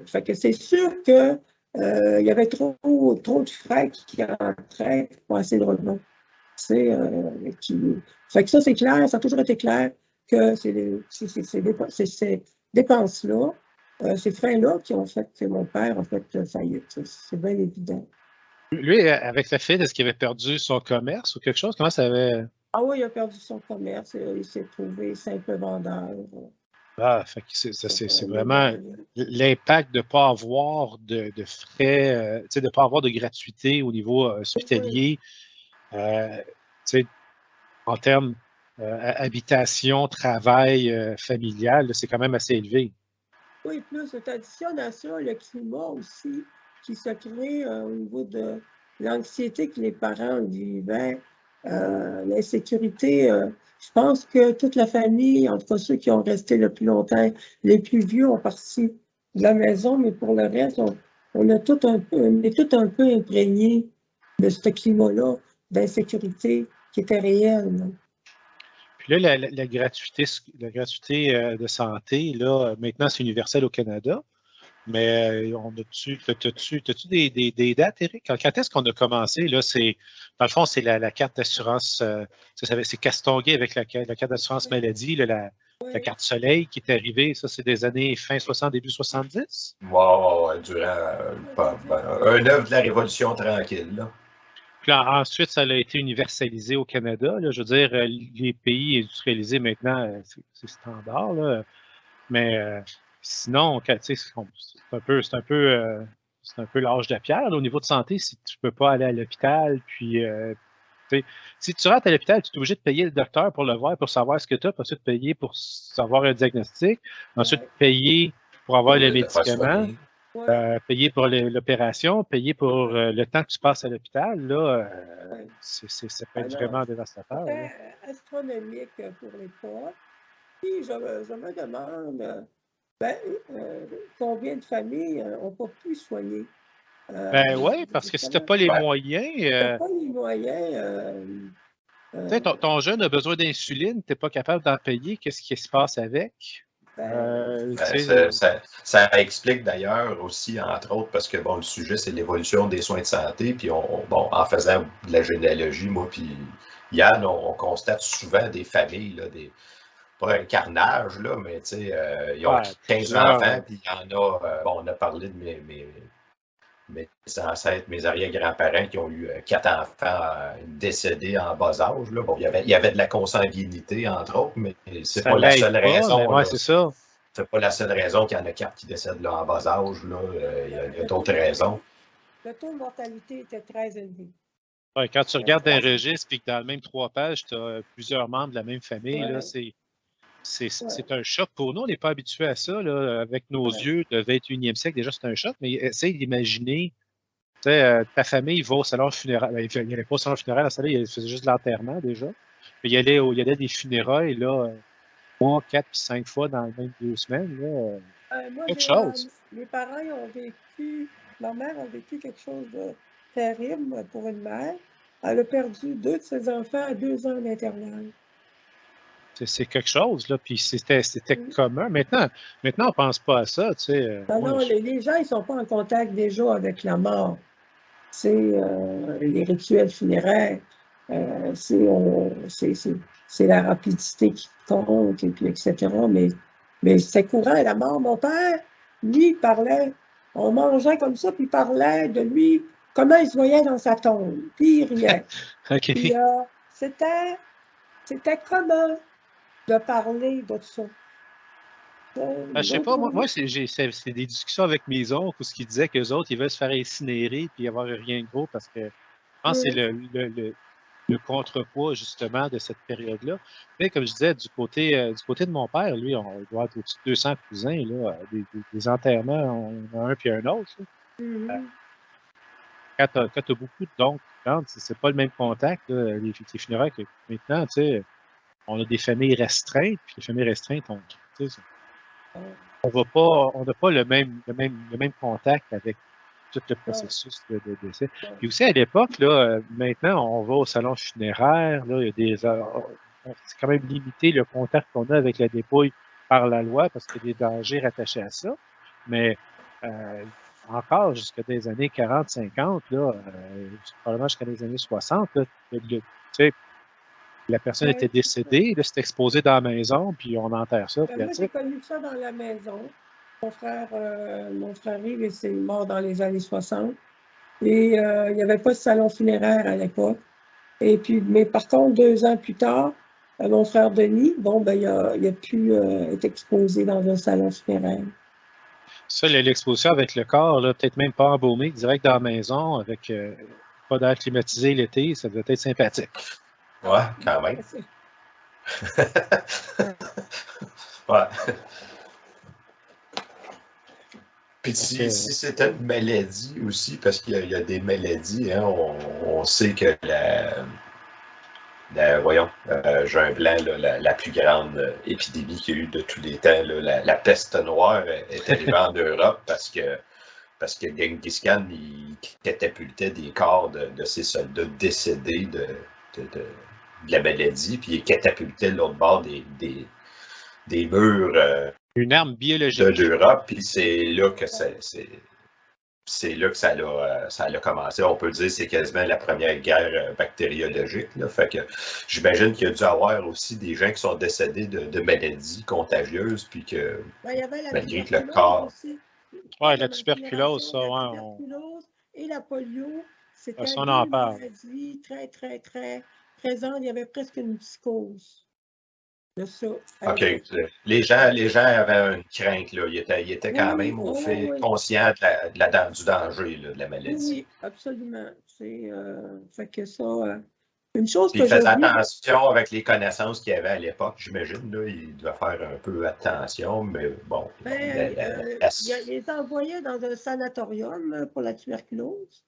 Fait que c'est sûr que il y avait trop de frais qui entraient pour assez de revenus. Fait que ça, c'est clair, ça a toujours été clair que ces dépenses-là, ces frais-là qui ont fait que mon père a fait faillite. C'est bien évident.
Lui, avec la fille, est-ce qu'il avait perdu son commerce ou quelque chose? Comment ça avait...
Ah oui, il a perdu son commerce. Il s'est trouvé simple vendeur.
Ah, fait que c'est vraiment l'impact de ne pas avoir de frais, de ne pas avoir de gratuité au niveau hospitalier, en termes habitation, travail, familial, c'est quand même assez élevé.
Oui, plus, tu additionnes à ça le climat aussi qui se crée au niveau de l'anxiété que les parents vivaient, l'insécurité. Je pense que toute la famille, en tout cas ceux qui ont resté le plus longtemps, les plus vieux ont parti de la maison, mais pour le reste, on est tout un peu imprégnés de ce climat-là d'insécurité qui était réel. Là.
Puis là, la gratuité de santé, là, maintenant, c'est universel au Canada. Mais as-tu des dates, Éric? Quand est-ce qu'on a commencé? Là, dans le fond, c'est la carte d'assurance, c'est castongué avec la carte d'assurance maladie, la carte soleil qui est arrivée. Ça, c'est des années fin 60, début 70?
Wow, durant un œuvre de la Révolution tranquille. Là.
Puis là, ensuite, ça a été universalisé au Canada. Là, je veux dire, les pays industrialisés maintenant, c'est standard. Là, mais sinon, c'est un peu l'âge de la pierre. Là, au niveau de santé, si tu ne peux pas aller à l'hôpital, puis si tu rentres à l'hôpital, tu es obligé de payer le docteur pour le voir, pour savoir ce que tu as, puis ensuite payer pour savoir un diagnostic, ensuite payer pour avoir les médicaments. Payer pour l'opération, payer pour le temps que tu passes à l'hôpital, là, ça peut être vraiment dévastateur.
C'est astronomique pour l'époque. Puis je me demande combien de familles n'ont pas pu soigner.
Oui, parce que si tu n'as pas les moyens.
Si tu n'as pas les moyens.
Ton jeune a besoin d'insuline, tu n'es pas capable d'en payer, qu'est-ce qui se passe avec?
Ça explique d'ailleurs aussi, entre autres, parce que bon, le sujet, c'est l'évolution des soins de santé. Puis en faisant de la généalogie, moi puis Yann, on constate souvent des familles, là, pas un carnage, là, mais ils ont 15 enfants, puis il y en a, on a parlé de mes ancêtres, mes arrière-grands-parents qui ont eu 4 enfants décédés en bas âge. Là. Bon, il y avait de la consanguinité, entre autres, mais c'est pas la seule raison.
Oui, c'est ça.
C'est pas la seule raison qu'il y en a 4 qui décèdent là, en bas âge. Là. Il y a d'autres raisons.
Le taux de mortalité était très élevé.
Ouais, quand tu regardes un registre et que dans le même 3 pages, tu as plusieurs membres de la même famille, là, c'est un choc pour nous. On n'est pas habitué à ça. Là, avec nos yeux de 21e siècle, déjà, c'est un choc. Mais essaye d'imaginer, ta famille va au salon funéraire. Il n'y allait pas au salon funéraire, il faisait juste de l'enterrement déjà. Mais il y allait des funérailles, là, 3, 4 puis 5 fois dans les mêmes 2 semaines. Là,
moi,
quelque chose.
Mes parents ont vécu, ma mère a vécu quelque chose de terrible pour une mère. Elle a perdu 2 de ses enfants à 2 ans d'internat.
C'est quelque chose, là, puis c'était commun. Maintenant, on ne pense pas à ça, tu sais.
Non, les gens, ils ne sont pas en contact déjà avec la mort. C'est les rituels funéraires, c'est la rapidité qui compte, et puis etc. Mais c'est courant, la mort. Mon père, lui, parlait, on mangeait comme ça, puis il parlait de lui, comment il se voyait dans sa tombe, puis il riait.
OK.
Puis c'était commun de parler de ça.
Je sais pas, moi c'est des discussions avec mes oncles où ce qu'ils disaient qu'eux autres, ils veulent se faire incinérer puis avoir rien de gros parce que je pense que c'est le contrepoids, justement, de cette période-là. Mais comme je disais, du côté de mon père, lui, on doit être au-dessus de 200 cousins, là, des enterrements, on en a un puis un autre. Quand tu as beaucoup d'oncles, c'est pas le même contact, là, les funérailles que maintenant, tu sais, on a des familles restreintes, puis les familles restreintes, on n'a pas le même contact avec tout le processus de décès. Puis aussi, à l'époque, là, maintenant, on va au salon funéraire, là, il y a c'est quand même limité le contact qu'on a avec la dépouille par la loi parce qu'il y a des dangers rattachés à ça. Mais encore jusqu'à des années 40, 50, là, probablement jusqu'à les années 60, là, tu sais, la personne était décédée, là, c'était exposé dans la maison, puis on enterre ça.
Moi, j'ai connu ça dans la maison. Mon frère Yves, il s'est mort dans les années 60. Et il n'y avait pas de salon funéraire à l'époque. Et puis, mais par contre, 2 ans plus tard, mon frère Denis, il a pu être exposé dans un salon funéraire.
Ça, l'exposition avec le corps, peut-être même pas embaumé, direct dans la maison, avec pas d'air climatisé l'été, ça devait être sympathique.
Ouais, quand même. Ouais. Puis si c'était une maladie aussi, parce qu'il y a des maladies, hein, on sait que juin blanc, la plus grande épidémie qu'il y a eu de tous les temps, la peste noire est arrivée en Europe parce que Genghis Khan, il catapultait des corps de ses soldats décédés de la maladie, puis il catapultait de l'autre bord des murs
une arme biologique
de l'Europe, puis c'est là que ça a commencé. On peut dire que c'est quasiment la première guerre bactériologique. Là. Fait que j'imagine qu'il y a dû y avoir aussi des gens qui sont décédés de maladies contagieuses, puis que malgré que le corps...
Oui, la tuberculose, ça,
la tuberculose et la polio, c'était
une
maladie très, très, très présente. Il y avait presque une psychose de ça.
OK. Les gens avaient une crainte. Là. Ils étaient quand même au fait conscients du danger là, de la maladie.
Oui, absolument. Fait que ça... Une chose
Puis il faisait attention avec les connaissances qu'il y avait à l'époque, j'imagine. Il devait faire un peu attention, mais bon.
Il les envoyait dans un sanatorium pour la tuberculose.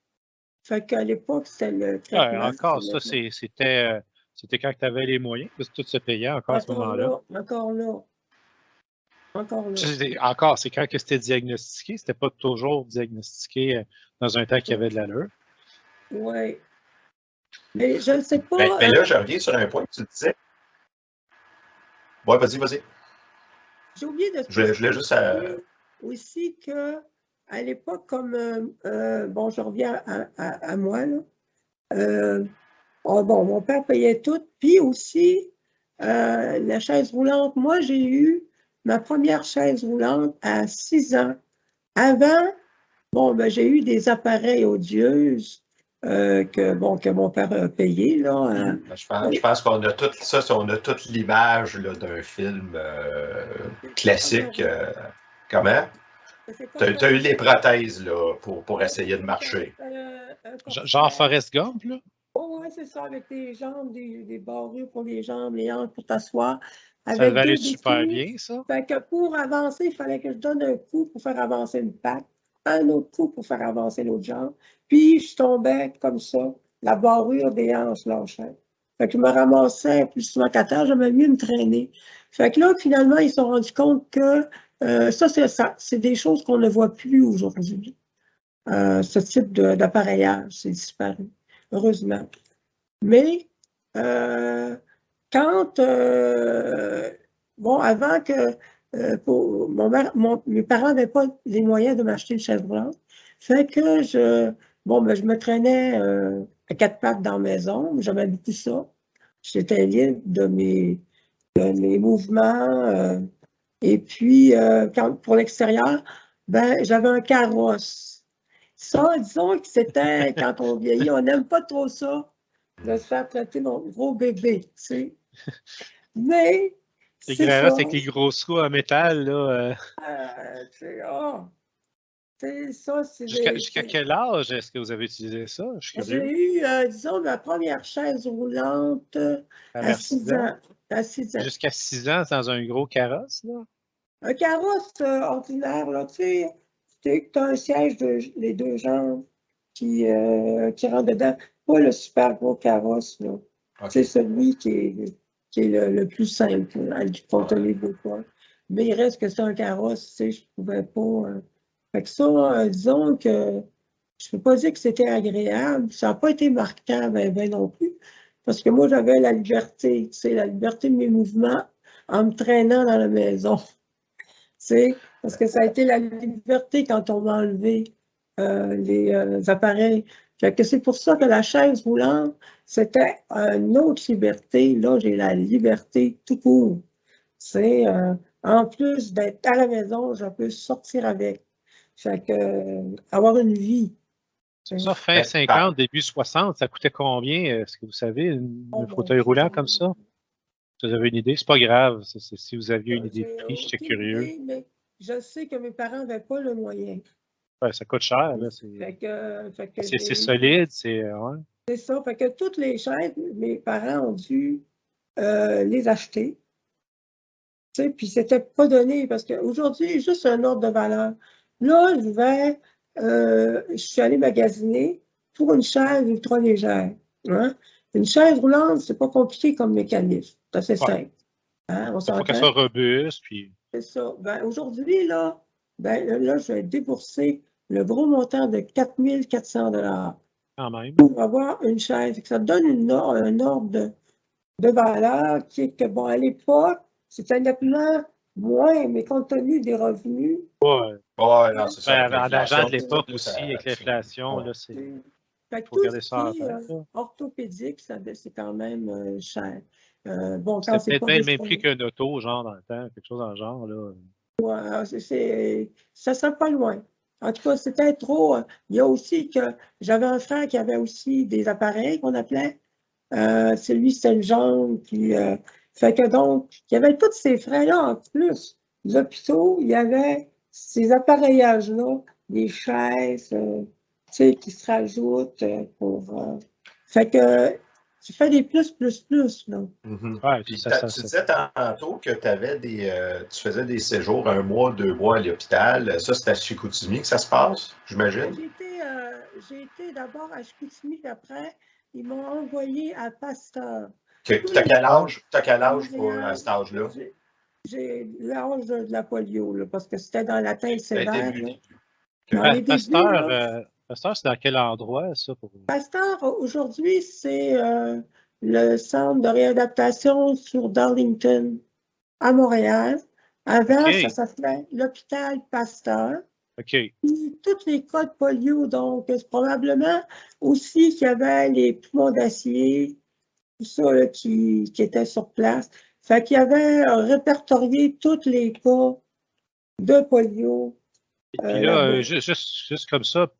Fait qu'à l'époque, c'était le traitement.
Encore, ça, c'était quand tu avais les moyens, parce que tout se payait encore à ce moment-là.
Encore là.
Encore, c'est quand que c'était diagnostiqué. C'était pas toujours diagnostiqué dans un temps qu'il y avait de l'allure.
Oui. Mais je ne sais pas.
Mais là, je reviens sur un point que tu disais. Oui, vas-y.
J'ai oublié de
je voulais juste
aussi qu'à l'époque, comme je reviens à moi, là. Mon père payait tout. Puis aussi, la chaise roulante. Moi, j'ai eu ma première chaise roulante à 6 ans. Avant, Bon, ben, j'ai eu des appareils odieux que mon père a payé, là.
Je pense qu'on a tout ça, on a toute l'image d'un film classique. Comment? Tu as eu les prothèses là, pour essayer de marcher.
Genre Forrest Gump, là?
Oh, oui, c'est ça, avec des jambes, des barreaux pour les jambes, les hanches pour t'asseoir.
Ça
Avec
devait aller
deux
super
défis.
bien, ça.
Fait que pour avancer, il fallait que je donne un coup pour faire avancer une patte, un autre coup pour faire avancer l'autre jambe. Puis je tombais comme ça, la barrure des hanches lâchait. Fait que je me ramassais plus souvent qu'à terre, j'aimais mieux me traîner. Fait que là, finalement, ils se sont rendus compte que ça, c'est des choses qu'on ne voit plus aujourd'hui. Ce type d'appareillage, c'est disparu, heureusement. Mais quand, bon, avant que mes parents n'avaient pas les moyens de m'acheter une chaise roulante, fait que je me traînais à quatre pattes dans la maison, j'aimais beaucoup ça. J'étais libre de mes mouvements. Et puis, pour l'extérieur, ben, j'avais un carrosse. Ça, disons que c'était, quand on vieillit, on n'aime pas trop ça, de se faire traiter mon gros bébé, tu sais. Mais,
Les
c'est
grands
ça.
avec les grosses roues en métal, là. Jusqu'à quel âge est-ce que vous avez utilisé ça? Je suis
J'ai
curieux.
eu, disons, ma première chaise roulante à 6 ans. À 6 ans.
Jusqu'à 6 ans dans un gros carrosse, là?
Un carrosse ordinaire, là, tu sais, tu as un siège les deux jambes qui rentre dedans. Pas le super gros carrosse, là. Okay. C'est celui qui est le plus simple, à lui contenir beaucoup. Mais il reste que c'est un carrosse, tu sais, je ne pouvais pas. Fait que ça, disons que je ne peux pas dire que c'était agréable. Ça n'a pas été marquant, ben non plus. Parce que moi, j'avais la liberté, tu sais, la liberté de mes mouvements en me traînant dans la maison. Parce que ça a été la liberté quand on m'a enlevé les appareils. Fait que c'est pour ça que la chaise roulante, c'était une autre liberté. Là, j'ai la liberté tout court. C'est en plus d'être à la maison, je peux sortir avec. Fait que avoir une vie.
Ça, fin 50, début 60, ça coûtait combien? Est-ce que vous savez, un fauteuil roulant comme ça? Si vous avez une idée, c'est pas grave. Si vous aviez une idée de prix, j'étais curieux.
Mais je sais que mes parents n'avaient pas le moyen.
Ouais, ça coûte cher, là. C'est solide, c'est. Ouais.
C'est ça. Fait que toutes les chaises, mes parents ont dû les acheter. Tu sais, puis c'était pas donné parce qu'aujourd'hui, juste un ordre de valeur. Là, je suis allée magasiner pour une chaise ultra légère. Hein? Une chaise roulante, c'est pas compliqué comme mécanisme. C'est assez simple. Hein?
Il faut qu'elle soit robuste. Puis...
C'est ça. Ben, aujourd'hui, là, je vais débourser le gros montant de 4 400 $
quand même.
Pour avoir une chaise. Ça te donne un ordre de valeur qui est que, bon, à l'époque, c'était nettement moins, mais compte tenu des revenus.
Ouais,
non, c'est ça.
En l'argent de l'époque aussi, avec l'inflation, là, c'est.
Il faut regarder ça en tête. Orthopédique, c'est quand même cher.
Bon, c'est peut-être bien le même prix qu'un auto, genre, dans le temps, quelque chose dans le genre, là.
Ouais, ça ne serait pas loin. En tout cas, c'était trop. Il y a aussi que j'avais un frère qui avait aussi des appareils qu'on appelait. Celui, c'était une jambe. Puis, fait que donc, il y avait tous ces frais-là en plus. Les hôpitaux, il y avait ces appareillages-là, des chaises, tu sais, qui se rajoutent pour. Fait que tu fais des plus, là.
Ouais, tu disais tantôt que tu faisais des séjours 1 mois, 2 mois à l'hôpital. Ça, c'est à Chicoutimi que ça se passe, j'imagine?
J'ai été d'abord à Chicoutimi, puis après, ils m'ont envoyé à Pasteur.
Tu as quel âge à cet âge-là?
J'ai l'âge de la polio, là, parce que c'était dans l'atteinte sévère.
Pasteur, c'est dans quel endroit, ça?
Pasteur, aujourd'hui, c'est le centre de réadaptation sur Darlington, à Montréal. Avant, ça s'appelait l'hôpital Pasteur.
Puis,
tous les cas de polio, donc, c'est probablement aussi qu'il y avait les poumons d'acier, tout ça là, qui était sur place. Fait qu'il y avait répertorié tous les cas de polio
Et puis là, juste comme ça,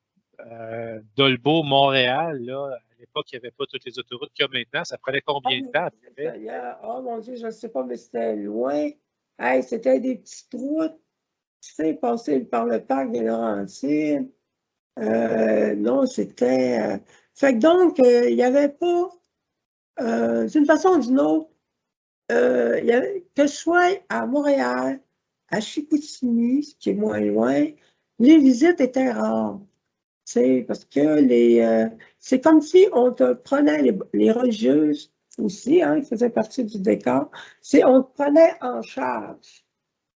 Dolbeau, Montréal, là, à l'époque, il n'y avait pas toutes les autoroutes qu'il y a maintenant. Ça prenait combien de temps?
Oh mon Dieu, je ne sais pas, mais c'était loin. Hey, c'était des petites routes, tu sais, passer par le parc des Laurentides. Non, c'était. Fait que donc, il n'y avait pas, d'une façon ou d'une autre, que je sois à Montréal, à Chicoutimi, ce qui est moins loin, les visites étaient rares. Parce que c'est comme si on te prenait les religieuses aussi, hein, qui faisaient partie du décor, on te prenait en charge.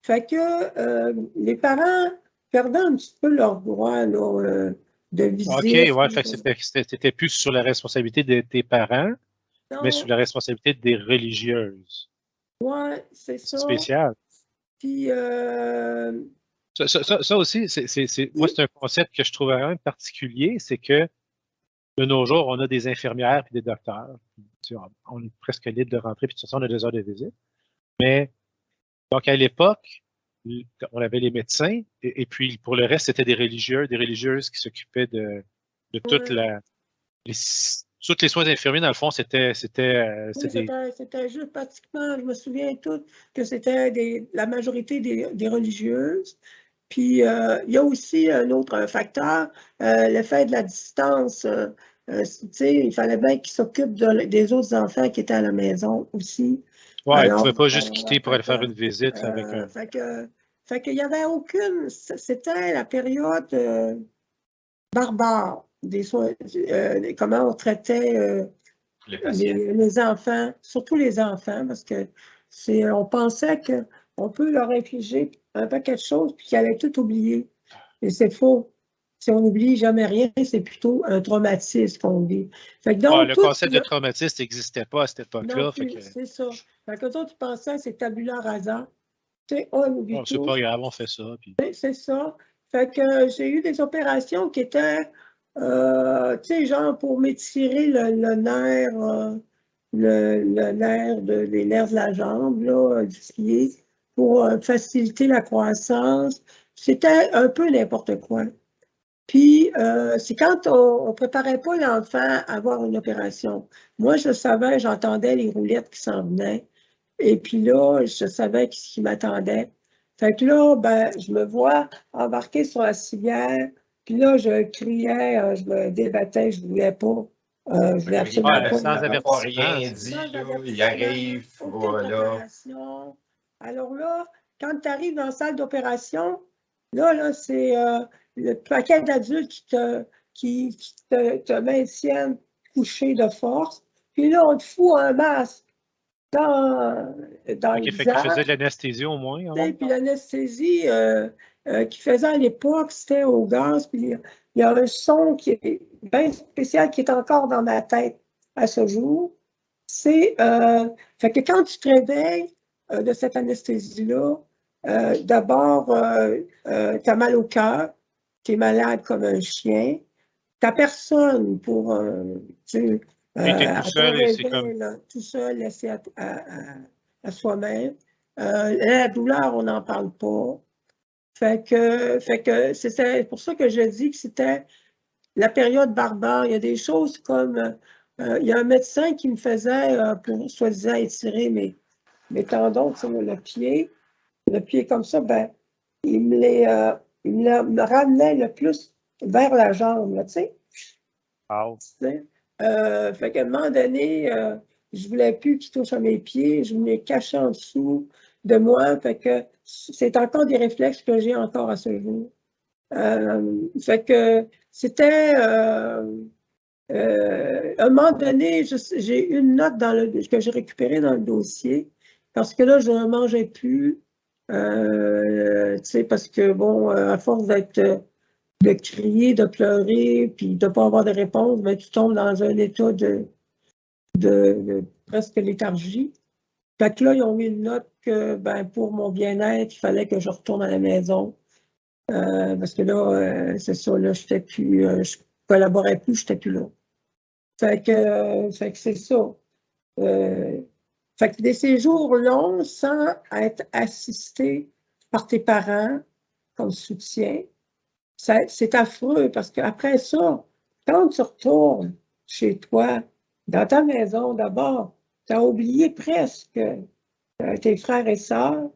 Fait que les parents perdaient un petit peu leur droit là, de visite.
OK, ouais, fait que c'était plus sur la responsabilité de tes parents, mais sur la responsabilité des religieuses.
Ouais, c'est ça.
Spécial.
Puis
ça aussi, moi, c'est un concept que je trouve vraiment particulier, c'est que de nos jours, on a des infirmières et des docteurs. On est presque libre de rentrer, puis de toute façon, on a 2 heures de visite. Mais, donc, à l'époque, on avait les médecins, et puis pour le reste, c'était des religieuses qui s'occupaient de toute tous les soins infirmiers, dans le fond, c'était
juste pratiquement, je me souviens tout, que c'était la majorité des religieuses. Puis, il y a aussi un autre facteur, le fait de la distance. Tu sais, il fallait bien qu'ils s'occupent des autres enfants qui étaient à la maison aussi.
Oui, ils ne pouvaient pas juste quitter pour aller faire une visite avec un...
Fait qu'il n'y avait aucune... C'était la période barbare des soins, comment on traitait les enfants, surtout les enfants, parce que on pensait qu'on peut leur infliger un paquet de choses puis qu'ils allaient tout oublier. Et c'est faux. Si on n'oublie jamais rien, c'est plutôt un traumatisme qu'on vit. Fait que donc,
le concept de traumatisme n'existait pas à cette époque-là.
C'est ça. Fait que toi, tu pensais que c'est tabula rasa. Tu sais, on oublie tout.
C'est pas grave, on fait ça. Puis...
C'est ça. Fait que j'ai eu des opérations qui étaient, tu sais, genre pour m'étirer le nerf, les nerfs de la jambe, là, du pied, pour faciliter la croissance. C'était un peu n'importe quoi. Puis, c'est quand on ne préparait pas l'enfant à avoir une opération. Moi, je savais, j'entendais les roulettes qui s'en venaient. Et puis là, je savais ce qui m'attendait. Fait que là, ben, je me vois embarquer sur la civière. Puis là, je criais, je me débattais, je ne voulais pas. Je voulais absolument pas.
Sans avertissement. Rien dit, il arrive, voilà.
Alors là, quand tu arrives dans la salle d'opération, là, c'est le paquet d'adultes qui te maintiennent couché de force. Puis là, on te fout un masque dans le visage.
Fait qu'il faisait de l'anesthésie au moins.
Puis l'anesthésie qu'il faisait à l'époque, c'était au gaz. Puis il y a un son qui est bien spécial qui est encore dans ma tête à ce jour. Fait que quand tu te réveilles de cette anesthésie-là, d'abord, tu as mal au cœur, tu es malade comme un chien, tu n'as personne pour...
tu es tout seul, et c'est comme...
Tout seul, laissé à soi-même. La douleur, on n'en parle pas. Fait que c'est pour ça que je dis que c'était la période barbare. Il y a des choses comme... il y a un médecin qui me faisait, pour soi-disant étirer mes tendons sur le pied comme ça, ben, il me ramenait le plus vers la jambe, là, tu sais.
Wow.
Fait qu'à un moment donné, je ne voulais plus qu'il touche à mes pieds, je me cachais en dessous de moi, fait que c'est encore des réflexes que j'ai encore à ce jour. Fait que c'était... à un moment donné, j'ai une note que j'ai récupérée dans le dossier, parce que là, je ne mangeais plus. Tu sais, parce que, bon, à force de crier, de pleurer, puis de ne pas avoir de réponse, ben, tu tombes dans un état de presque léthargie. Fait que là, ils ont mis une note que, ben, pour mon bien-être, il fallait que je retourne à la maison. Parce que là, c'est ça, là, je ne collaborais plus, je n'étais plus là. Fait que c'est ça. Fait que des séjours longs sans être assisté par tes parents comme soutien, c'est affreux parce qu'après ça, quand tu retournes chez toi, dans ta maison d'abord, tu as oublié presque tes frères et sœurs.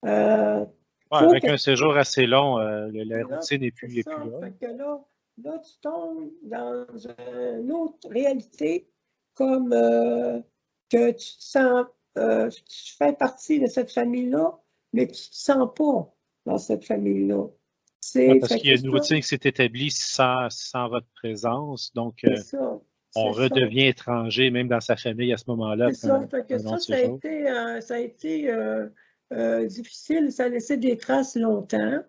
Avec un séjour assez long, la routine n'est plus là.
Fait que là, tu tombes dans une autre réalité comme que tu te sens, tu fais partie de cette famille-là, mais tu ne te sens pas dans cette famille-là.
Parce qu'il y a une routine qui s'est établie sans votre présence, donc on redevient étranger, même dans sa famille à ce moment-là.
C'est ça, fait que ça a été difficile, ça a laissé des traces longtemps.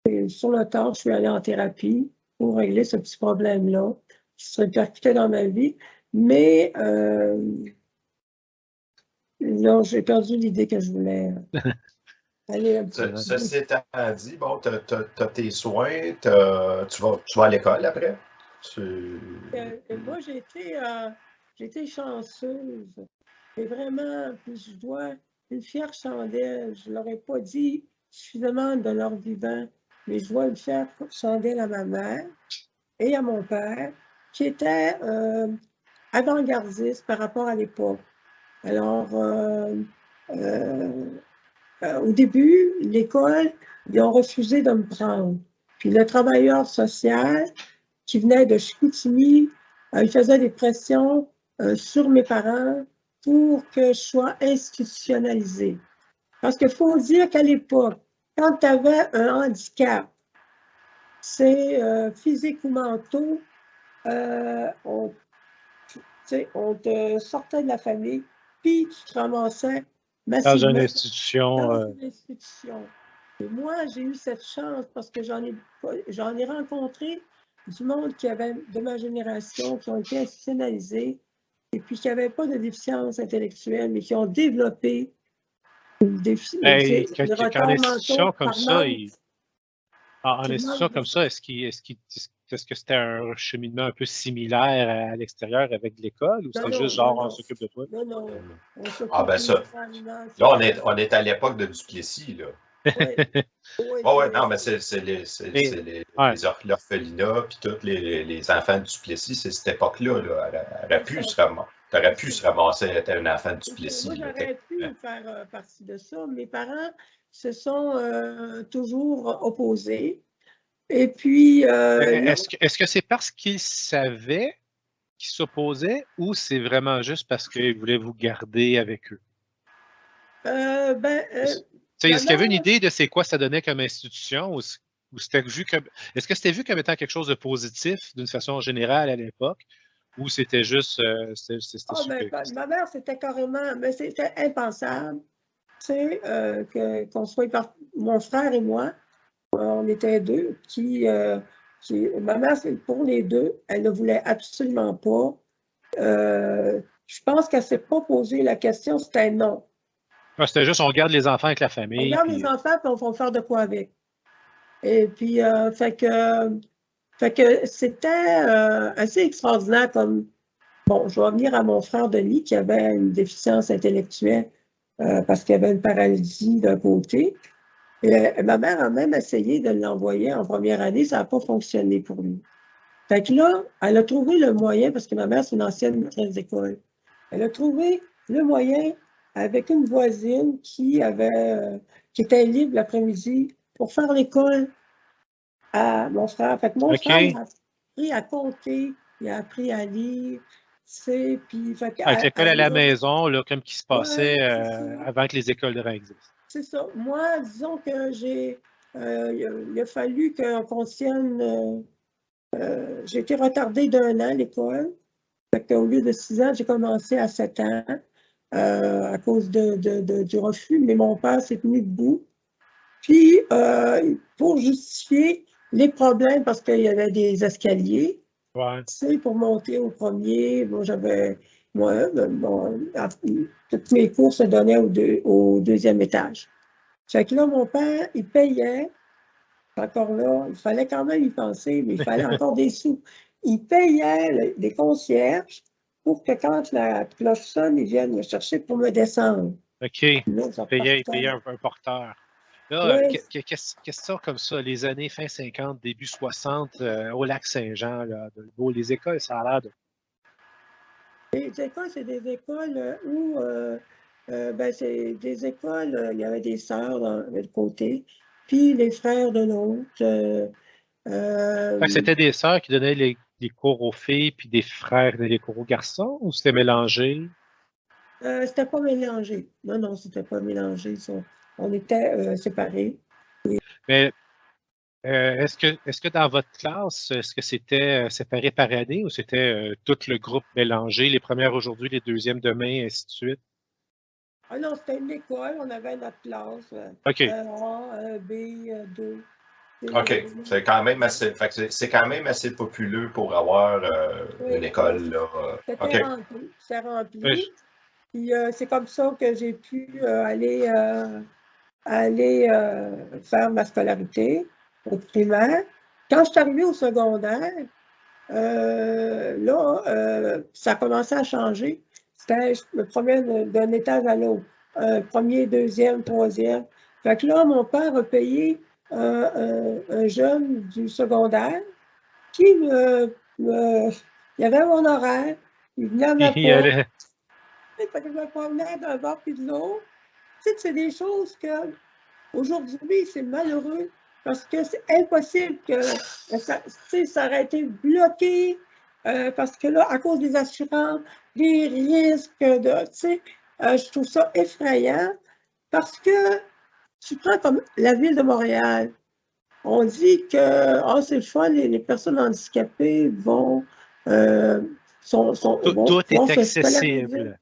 Et sur le tard, je suis allée en thérapie pour régler ce petit problème-là qui se répercutait dans ma vie. Mais là, j'ai perdu l'idée que je voulais aller un petit peu.
Ceci étant dit, bon, tu as tes soins, tu vas à l'école après?
Moi, j'ai été chanceuse. Et vraiment, puis je dois une fière chandelle. Je ne leur ai pas dit suffisamment de leur vivant, mais je dois une fière chandelle à ma mère et à mon père, qui étaient avant-gardistes par rapport à l'époque. Alors, au début, l'école, ils ont refusé de me prendre. Puis le travailleur social qui venait de Chicoutimi, il faisait des pressions sur mes parents pour que je sois institutionnalisée. Parce qu'il faut dire qu'à l'époque, quand tu avais un handicap, c'est physique ou mentaux, on te sortait de la famille, puis tu te ramassais massivement
dans une institution.
Et moi, j'ai eu cette chance parce que j'en ai rencontré du monde qui avait de ma génération, qui ont été institutionnalisés et puis qui n'avaient pas de déficience intellectuelle, mais qui ont développé des
retards mentaux comme ça, en institution comme ça, est-ce que c'était un cheminement un peu similaire à l'extérieur avec l'école ou c'était juste genre on s'occupe de toi?
Non.
Ah ben ça. Là, on est à l'époque de Duplessis, là. Oui, non, mais c'est l'orphelinat, puis tous les enfants de Duplessis, c'est cette époque-là. T'aurais pu se ramasser être un enfant de Duplessis.
Moi, j'aurais pu faire partie de ça. Mes parents se sont toujours opposés. Et puis...
Est-ce que c'est parce qu'ils savaient qu'ils s'opposaient ou c'est vraiment juste parce qu'ils voulaient vous garder avec eux? Est-ce qu'il y avait une idée de c'est quoi ça donnait comme institution ou c'était vu comme... Est-ce que c'était vu comme étant quelque chose de positif d'une façon générale à l'époque ou c'était juste...
ma mère, c'était carrément... Mais c'était impensable, qu'on soit... Mon frère et moi, on était deux, ma mère, pour les deux, elle ne voulait absolument pas. Je pense qu'elle ne s'est pas posé la question, c'était non.
C'était juste, on garde les enfants avec la famille.
On garde les enfants, puis on va faire de quoi avec. Et puis, fait que c'était assez extraordinaire comme... Bon, je vais revenir à mon frère Denis, qui avait une déficience intellectuelle parce qu'il avait une paralysie d'un côté. Et ma mère a même essayé de l'envoyer en première année, ça n'a pas fonctionné pour lui. Fait que là, elle a trouvé le moyen, parce que ma mère, c'est une ancienne maîtresse d'école, elle a trouvé le moyen avec une voisine qui était libre l'après-midi pour faire l'école à mon frère. Fait que mon frère, il a appris à compter, il a appris à lire, puis...
Avec l'école à la maison, là, comme qui se passait avant que les écoles de rang existent.
C'est ça. Moi, disons que il a fallu qu'on tienne... j'ai été retardée d'1 an à l'école. Au lieu de 6 ans, j'ai commencé à 7 ans à cause du refus, mais mon père s'est tenu debout. Puis, pour justifier les problèmes, parce qu'il y avait des escaliers, pour monter au premier, toutes mes cours se donnaient au 2e étage. Fait que là, mon père, il payait, encore là, il fallait quand même y penser, mais il fallait encore des sous. Il payait des concierges pour que quand la cloche sonne, ils viennent me chercher pour me descendre.
OK. Il payait un porteur. Là,
Oui,
question comme ça, les années fin 50, début 60, au lac Saint-Jean, là, les écoles, ça a l'air de.
les écoles, c'est des écoles où ben, c'est des écoles, il y avait des sœurs d'un côté, puis les frères de l'autre.
Fait que c'était des sœurs qui donnaient les cours aux filles, puis des frères qui donnaient les cours aux garçons, ou c'était mélangé?
C'était pas mélangé. Non, non, c'était pas mélangé. On était séparés.
Mais est-ce que dans votre classe, est-ce que c'était séparé par année ou c'était tout le groupe mélangé, les premières aujourd'hui, les deuxièmes demain, et ainsi de suite?
Ah non, c'était une école, on avait notre classe.
OK.
A, B, 2.
OK. C'est quand même assez, fait que c'est quand même assez populeux pour avoir
Oui,
une école, là. OK.
C'était rempli.
Oui.
Puis c'est comme ça que j'ai pu aller faire ma scolarité au primaire. Quand je suis arrivée au secondaire, là, ça a commencé à changer. Je me promenais d'un étage à l'autre. Premier, deuxième, troisième. Fait que là, mon père a payé un jeune du secondaire qui il avait mon horaire. Il venait à ma
Il
porte.
allait-
Fait que je me promenais d'un bord puis de l'autre. Tu sais, c'est des choses que aujourd'hui, c'est malheureux parce que c'est impossible que ça aurait été bloqué parce que là, à cause des assurances, des risques je trouve ça effrayant parce que tu prends comme la ville de Montréal. On dit que c'est le fun, les personnes handicapées vont
Tout est
se scolariser.
accessible.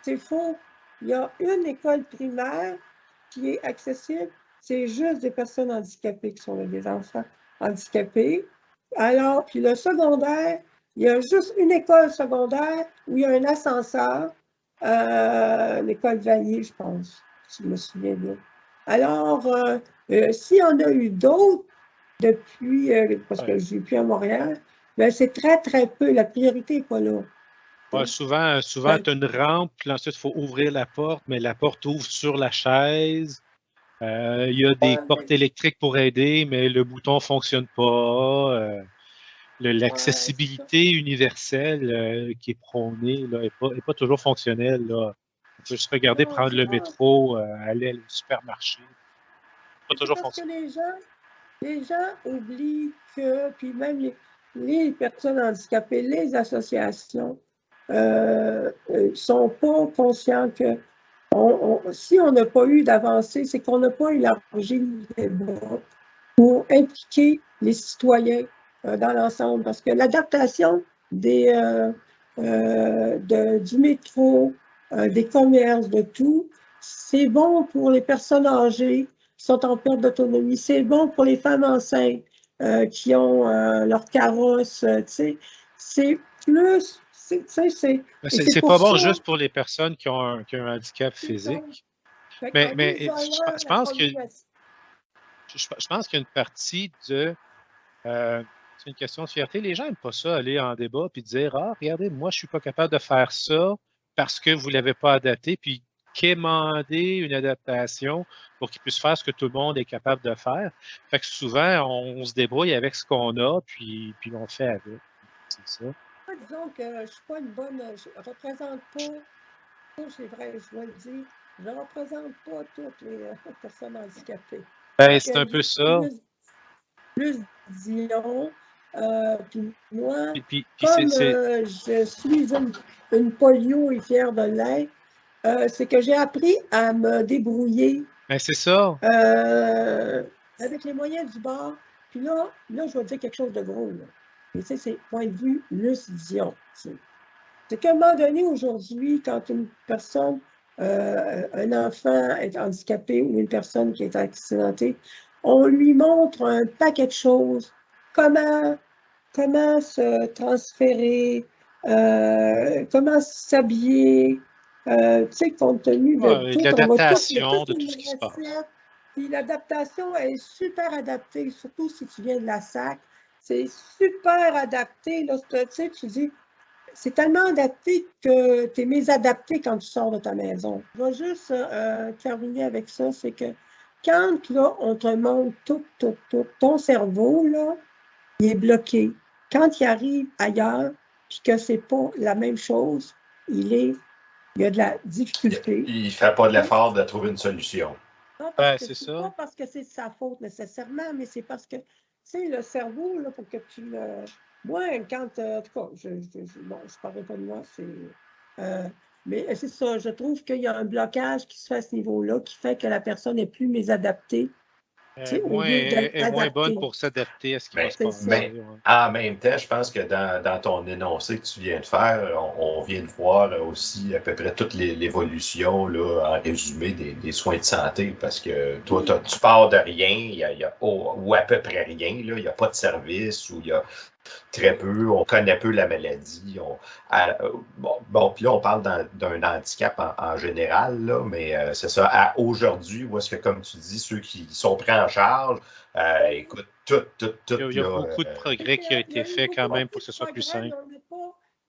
C'est faux. Il y a une école primaire qui est accessible. C'est juste des personnes handicapées qui sont là, des enfants handicapés. Alors, puis le secondaire, il y a juste une école secondaire où il y a un ascenseur, l'école Vanier, je pense, si je me souviens bien. Alors, s'il y en a eu d'autres depuis, parce que je n'ai plus à Montréal, ben c'est très, très peu. La priorité n'est pas là.
Ouais, souvent tu as une rampe, puis ensuite, il faut ouvrir la porte, mais la porte ouvre sur la chaise. Il y a des portes électriques pour aider, mais le bouton ne fonctionne pas. L'accessibilité universelle qui est prônée n'est pas toujours fonctionnelle. Là. On peut se regarder
Non,
prendre
c'est
le
pas.
métro, aller au supermarché. Pas
C'est
toujours
parce que
fonctionnel.
les gens oublient que, puis même les personnes handicapées, les associations, sont pas conscients que si on n'a pas eu d'avancée, c'est qu'on n'a pas élargi le débat pour impliquer les citoyens dans l'ensemble. Parce que l'adaptation du métro, des commerces, de tout, c'est bon pour les personnes âgées qui sont en perte d'autonomie. C'est bon pour les femmes enceintes qui ont leur carrosse. C'est plus.
C'est pas bon juste pour les personnes qui ont un handicap physique. Mais je pense que je pense qu'il y a une partie de. C'est une question de fierté. Les gens n'aiment pas ça, aller en débat puis dire ah, regardez, moi, je ne suis pas capable de faire ça parce que vous ne l'avez pas adapté, puis quémander une adaptation pour qu'il puisse faire ce que tout le monde est capable de faire. Fait que souvent, on se débrouille avec ce qu'on a, puis on fait avec. C'est ça.
Disons que je ne suis pas une bonne. Je ne représente pas, c'est vrai, je dois le dire, je ne représente pas toutes les personnes handicapées.
Ben, c'est un peu ça.
Plus disons, puis moi,
Puis
comme je suis une polio et fière de l'être, c'est que j'ai appris à me débrouiller.
Ben, c'est ça.
Avec les moyens du bord. Puis là, je vais dire quelque chose de gros. Là. Mais tu sais, c'est point de vue Luce Dion. C'est qu'à un moment donné, aujourd'hui, quand une personne, un enfant est handicapé ou une personne qui est accidentée, on lui montre un paquet de choses. Comment se transférer, comment s'habiller, tu sais, compte tenu de tout.
L'adaptation de tout ce qui se passe.
Puis l'adaptation est super adaptée, surtout si tu viens de la SAC. C'est super adapté. Là, tu sais, tu dis, c'est tellement adapté que tu es mésadapté quand tu sors de ta maison. Je vais juste terminer avec ça, c'est que quand là, on te montre tout, ton cerveau, là, il est bloqué. Quand il arrive ailleurs, puis que c'est pas la même chose, il y a de la difficulté.
Il ne fait pas de l'effort de trouver une solution.
Non,
c'est ça.
pas parce que c'est de sa faute nécessairement, mais c'est parce que, tu sais, le cerveau, là, pour que tu le... Moi, quand... en tout cas, je parlerai pas de moi, c'est... mais c'est ça, je trouve qu'il y a un blocage qui se fait à ce niveau-là, qui fait que la personne est plus mésadaptée.
Est moins bonne pour s'adapter à ce qui va se passer.
Mais en même temps, je pense que dans ton énoncé que tu viens de faire, on vient de voir aussi à peu près toute l'évolution en résumé des soins de santé, parce que toi, tu pars de rien, ou à peu près rien, il n'y a pas de service, ou il y a très peu, on connaît peu la maladie. Puis là, on parle d'un handicap en général, là, mais c'est ça, aujourd'hui, où est-ce que, comme tu dis, ceux qui sont pris en charge, écoute, tout.
Il y a beaucoup de progrès qui a été fait quand même pour que ce soit plus simple.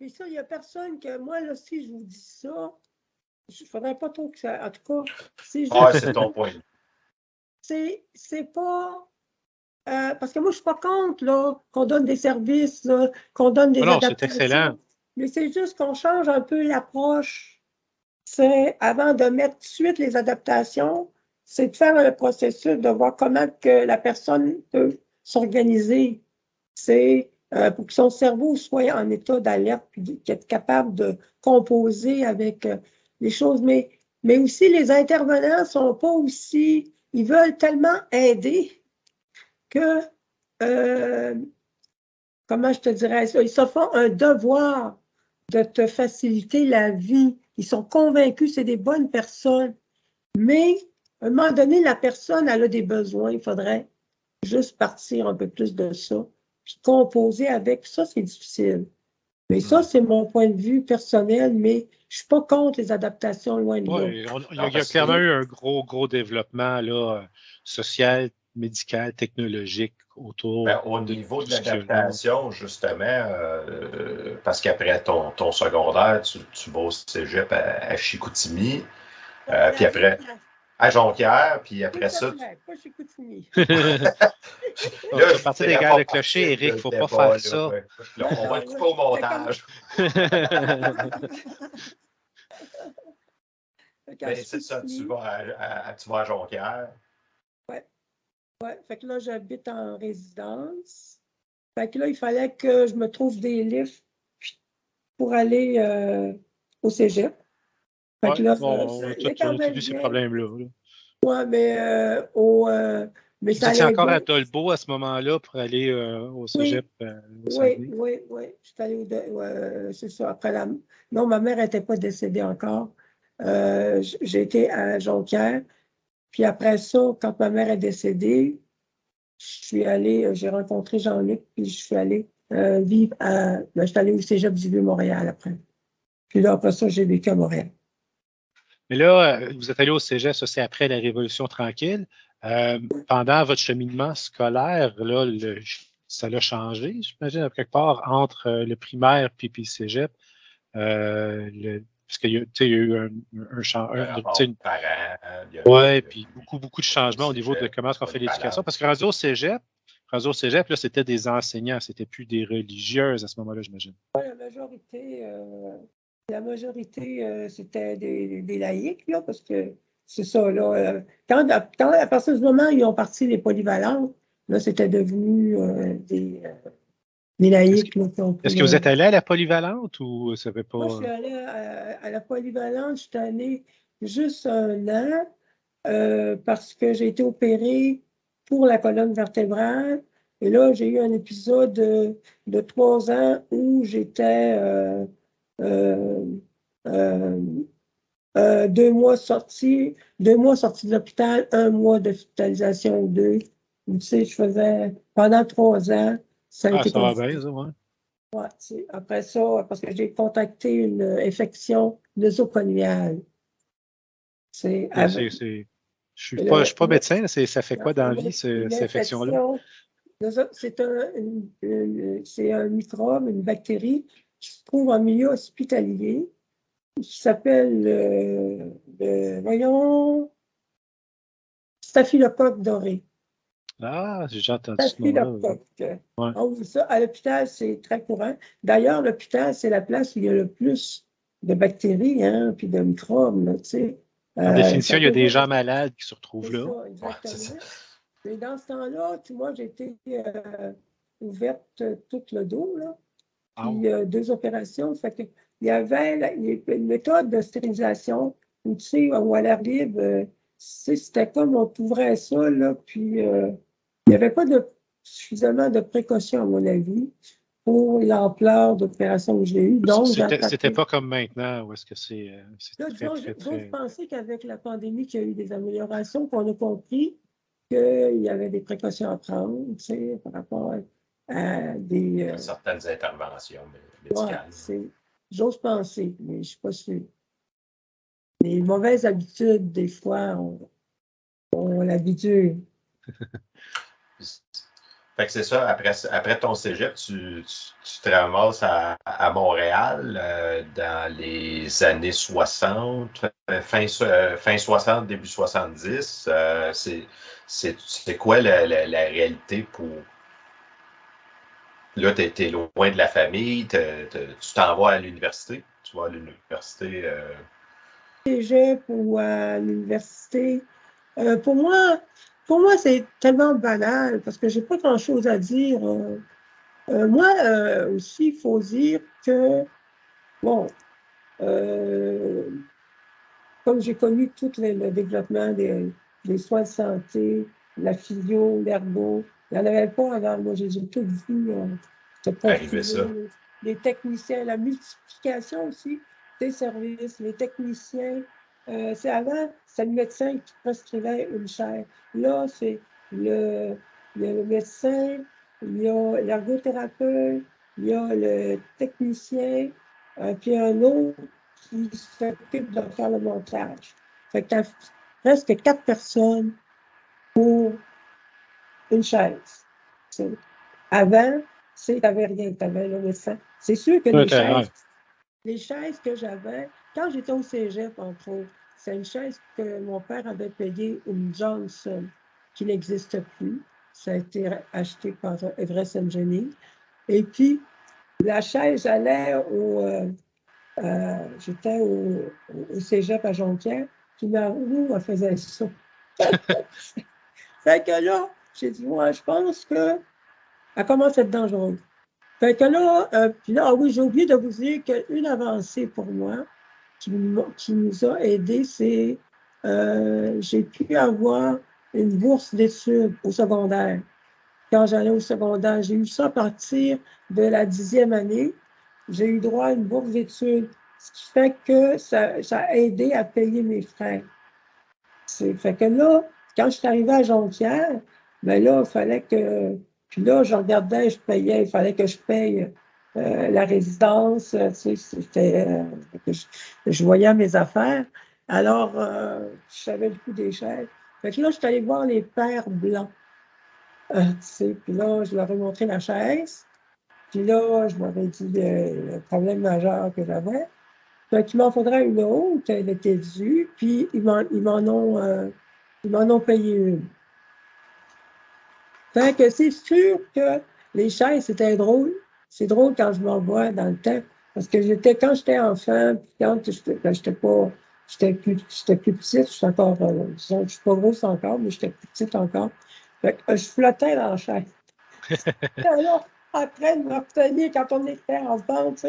Et ça, il n'y a personne que, moi, là, si je vous dis ça, il ne faudrait pas trop que ça, en tout cas,
c'est ton point.
C'est pas... parce que moi, je ne suis pas contre qu'on donne des services, là, qu'on donne des adaptations.
C'est excellent.
Mais c'est juste qu'on change un peu l'approche. C'est avant de mettre tout de suite les adaptations, c'est de faire un processus, de voir comment que la personne peut s'organiser. C'est pour que son cerveau soit en état d'alerte, puis être capable de composer avec les choses. Mais aussi, les intervenants ne sont pas aussi... Ils veulent tellement aider que, comment je te dirais ça, ils se font un devoir de te faciliter la vie. Ils sont convaincus, c'est des bonnes personnes. Mais, à un moment donné, la personne, elle a des besoins. Il faudrait juste partir un peu plus de ça, puis composer avec. Ça, c'est difficile. Mais ça, c'est mon point de vue personnel, mais je ne suis pas contre les adaptations, loin de là.
Il y a clairement eu un gros développement là, social, médical, technologique autour.
Au niveau de l'adaptation, justement, parce qu'après ton secondaire, tu vas au cégep à Chicoutimi, puis après à Jonquière, puis après ça.
Pas Chicoutimi.
Là, à partir des gars de clocher, Éric, il ne faut pas faire ça.
Là, on va le couper au montage. C'est ça, tu vas à Jonquière.
Oui, fait que là, j'habite en résidence. Fait que là, il fallait que je me trouve des livres pour aller au cégep. Fait que là,
on a tous vu ces problèmes-là.
Oui, mais mais
vous étiez encore à Dolbeau à ce moment-là pour aller au cégep?
Oui. Je suis allée c'est ça. Après non, ma mère n'était pas décédée encore. J'ai été à Jonquière. Puis après ça, quand ma mère est décédée, j'ai rencontré Jean-Luc, puis je suis allée vivre je suis allée au cégep du Vieux-Montréal après. Puis là, après ça, j'ai vécu à Montréal.
Mais là, vous êtes allé au cégep, ça c'est après la Révolution tranquille. Pendant votre cheminement scolaire, là, ça l'a changé, j'imagine, quelque part, entre le primaire et le cégep. Parce qu'il y a eu un changement. Oui, puis beaucoup de changements au niveau de comment est-ce qu'on fait l'éducation. Parce que rendu au cégep, là, c'était des enseignants, c'était plus des religieuses à ce moment-là, j'imagine.
La majorité, c'était des laïcs, là, parce que c'est ça, là. Quand, à partir du moment où ils ont parti les polyvalentes, là, c'était devenu des laïcs.
Est-ce que vous êtes allé à la polyvalente ou ça ne fait pas?
Moi, je suis allée à la polyvalente, je suis allée juste 1 an parce que j'ai été opérée pour la colonne vertébrale. Et là, j'ai eu un épisode de 3 ans où j'étais 2 mois sortie de l'hôpital, 1 mois d'hospitalisation ou 2. Tu sais, je faisais pendant 3 ans. Ça a été
ça va bien, ça, ouais.
Ouais, après ça, parce que j'ai contracté une infection nosocomiale.
Je ne suis pas médecin, ça fait quoi dans la vie, cette infection-là?
C'est un microbe, une bactérie qui se trouve en milieu hospitalier, qui s'appelle, voyons, staphylocoque doré.
Ah, j'ai déjà entendu ce nom-là.
Staphylocoque. On dit ça. À l'hôpital, c'est très courant. D'ailleurs, l'hôpital, c'est la place où il y a le plus de bactéries, hein, puis de microbes, là, tu sais.
En définition, il y a des gens malades qui se retrouvent là.
Ça, exactement. Et dans ce temps-là, moi, j'ai été ouverte tout le dos, là. Puis 2 opérations. Fait que, il y avait une méthode de stérilisation où, tu sais, ou à l'air libre, c'était comme on couvrait ça, là, puis il n'y avait pas suffisamment de précautions, à mon avis, pour l'ampleur d'opération que j'ai eue. Donc,
c'était pas comme maintenant, où est-ce que c'est
je pensais qu'avec la pandémie, qu'il y a eu des améliorations, qu'on a compris qu'il y avait des précautions à prendre, tu sais, par rapport à des...
certaines interventions médicales.
Ouais, j'ose penser, mais je ne suis pas sûre. Les mauvaises habitudes, des fois, on l'habitude.
Fait que c'est ça, après ton cégep, tu te ramasses à Montréal dans les années 60, fin 60, début 70. C'est quoi la réalité pour... Là, tu es loin de la famille, tu t'en vas à l'université. Tu vas à l'université...
Cégep ou à l'université. Pour moi, c'est tellement banal parce que je n'ai pas grand-chose à dire. Moi, aussi, il faut dire que, bon, comme j'ai connu tout le développement des soins de santé, la physio, l'ergo, il n'y en avait pas avant. Moi, j'ai tout vu.
Arrivé ça.
Les techniciens, la multiplication aussi des services, les techniciens. C'est avant, c'est le médecin qui prescrivait une chaire. Là, il y a le médecin, il y a l'ergothérapeute, il y a le technicien, puis un autre qui s'occupe de faire le montage. Fait que tu as presque 4 personnes pour une chaise. Avant, tu n'avais rien, tu avais le médecin. C'est sûr que les chaises que j'avais, quand j'étais au cégep, entre autres, c'est une chaise que mon père avait payée, une Johnson, qui n'existe plus. Ça a été acheté par Everest Engineering. Et puis, la chaise, j'allais j'étais au cégep à Jonquière, puis ma roue, elle faisait ça. Fait que là, j'ai dit, moi, je pense qu'elle commence à être dangereuse. Fait que là, puis là, oui, j'ai oublié de vous dire qu'une avancée pour moi qui nous a aidés, c'est j'ai pu avoir une bourse d'études au secondaire. Quand j'allais au secondaire, j'ai eu ça à partir de la 10e année. J'ai eu droit à une bourse d'études, ce qui fait que ça a aidé à payer mes frais. Fait que là, quand je suis arrivée à Jonquière, bien là, il fallait que... Puis là, je regardais, je payais, il fallait que je paye la résidence, tu sais, c'était... je voyais mes affaires. Alors, je savais le coût des chaises. Fait que là, je suis allée voir les pères blancs. Tu sais, puis là, je leur ai montré la chaise. Puis là, je leur ai dit le problème majeur que j'avais. Fait qu'il m'en faudrait une autre, elle était due, puis ils m'en ont payé une. Fait que c'est sûr que les chaises, c'était drôle. C'est drôle quand je m'en vois dans le temps. Parce que quand j'étais enfant, puis quand j'étais plus petite, je suis encore, je suis pas grosse encore, mais j'étais plus petite encore. Fait que je flottais dans la chaise. Alors, après de me retenir quand on était en bande, tu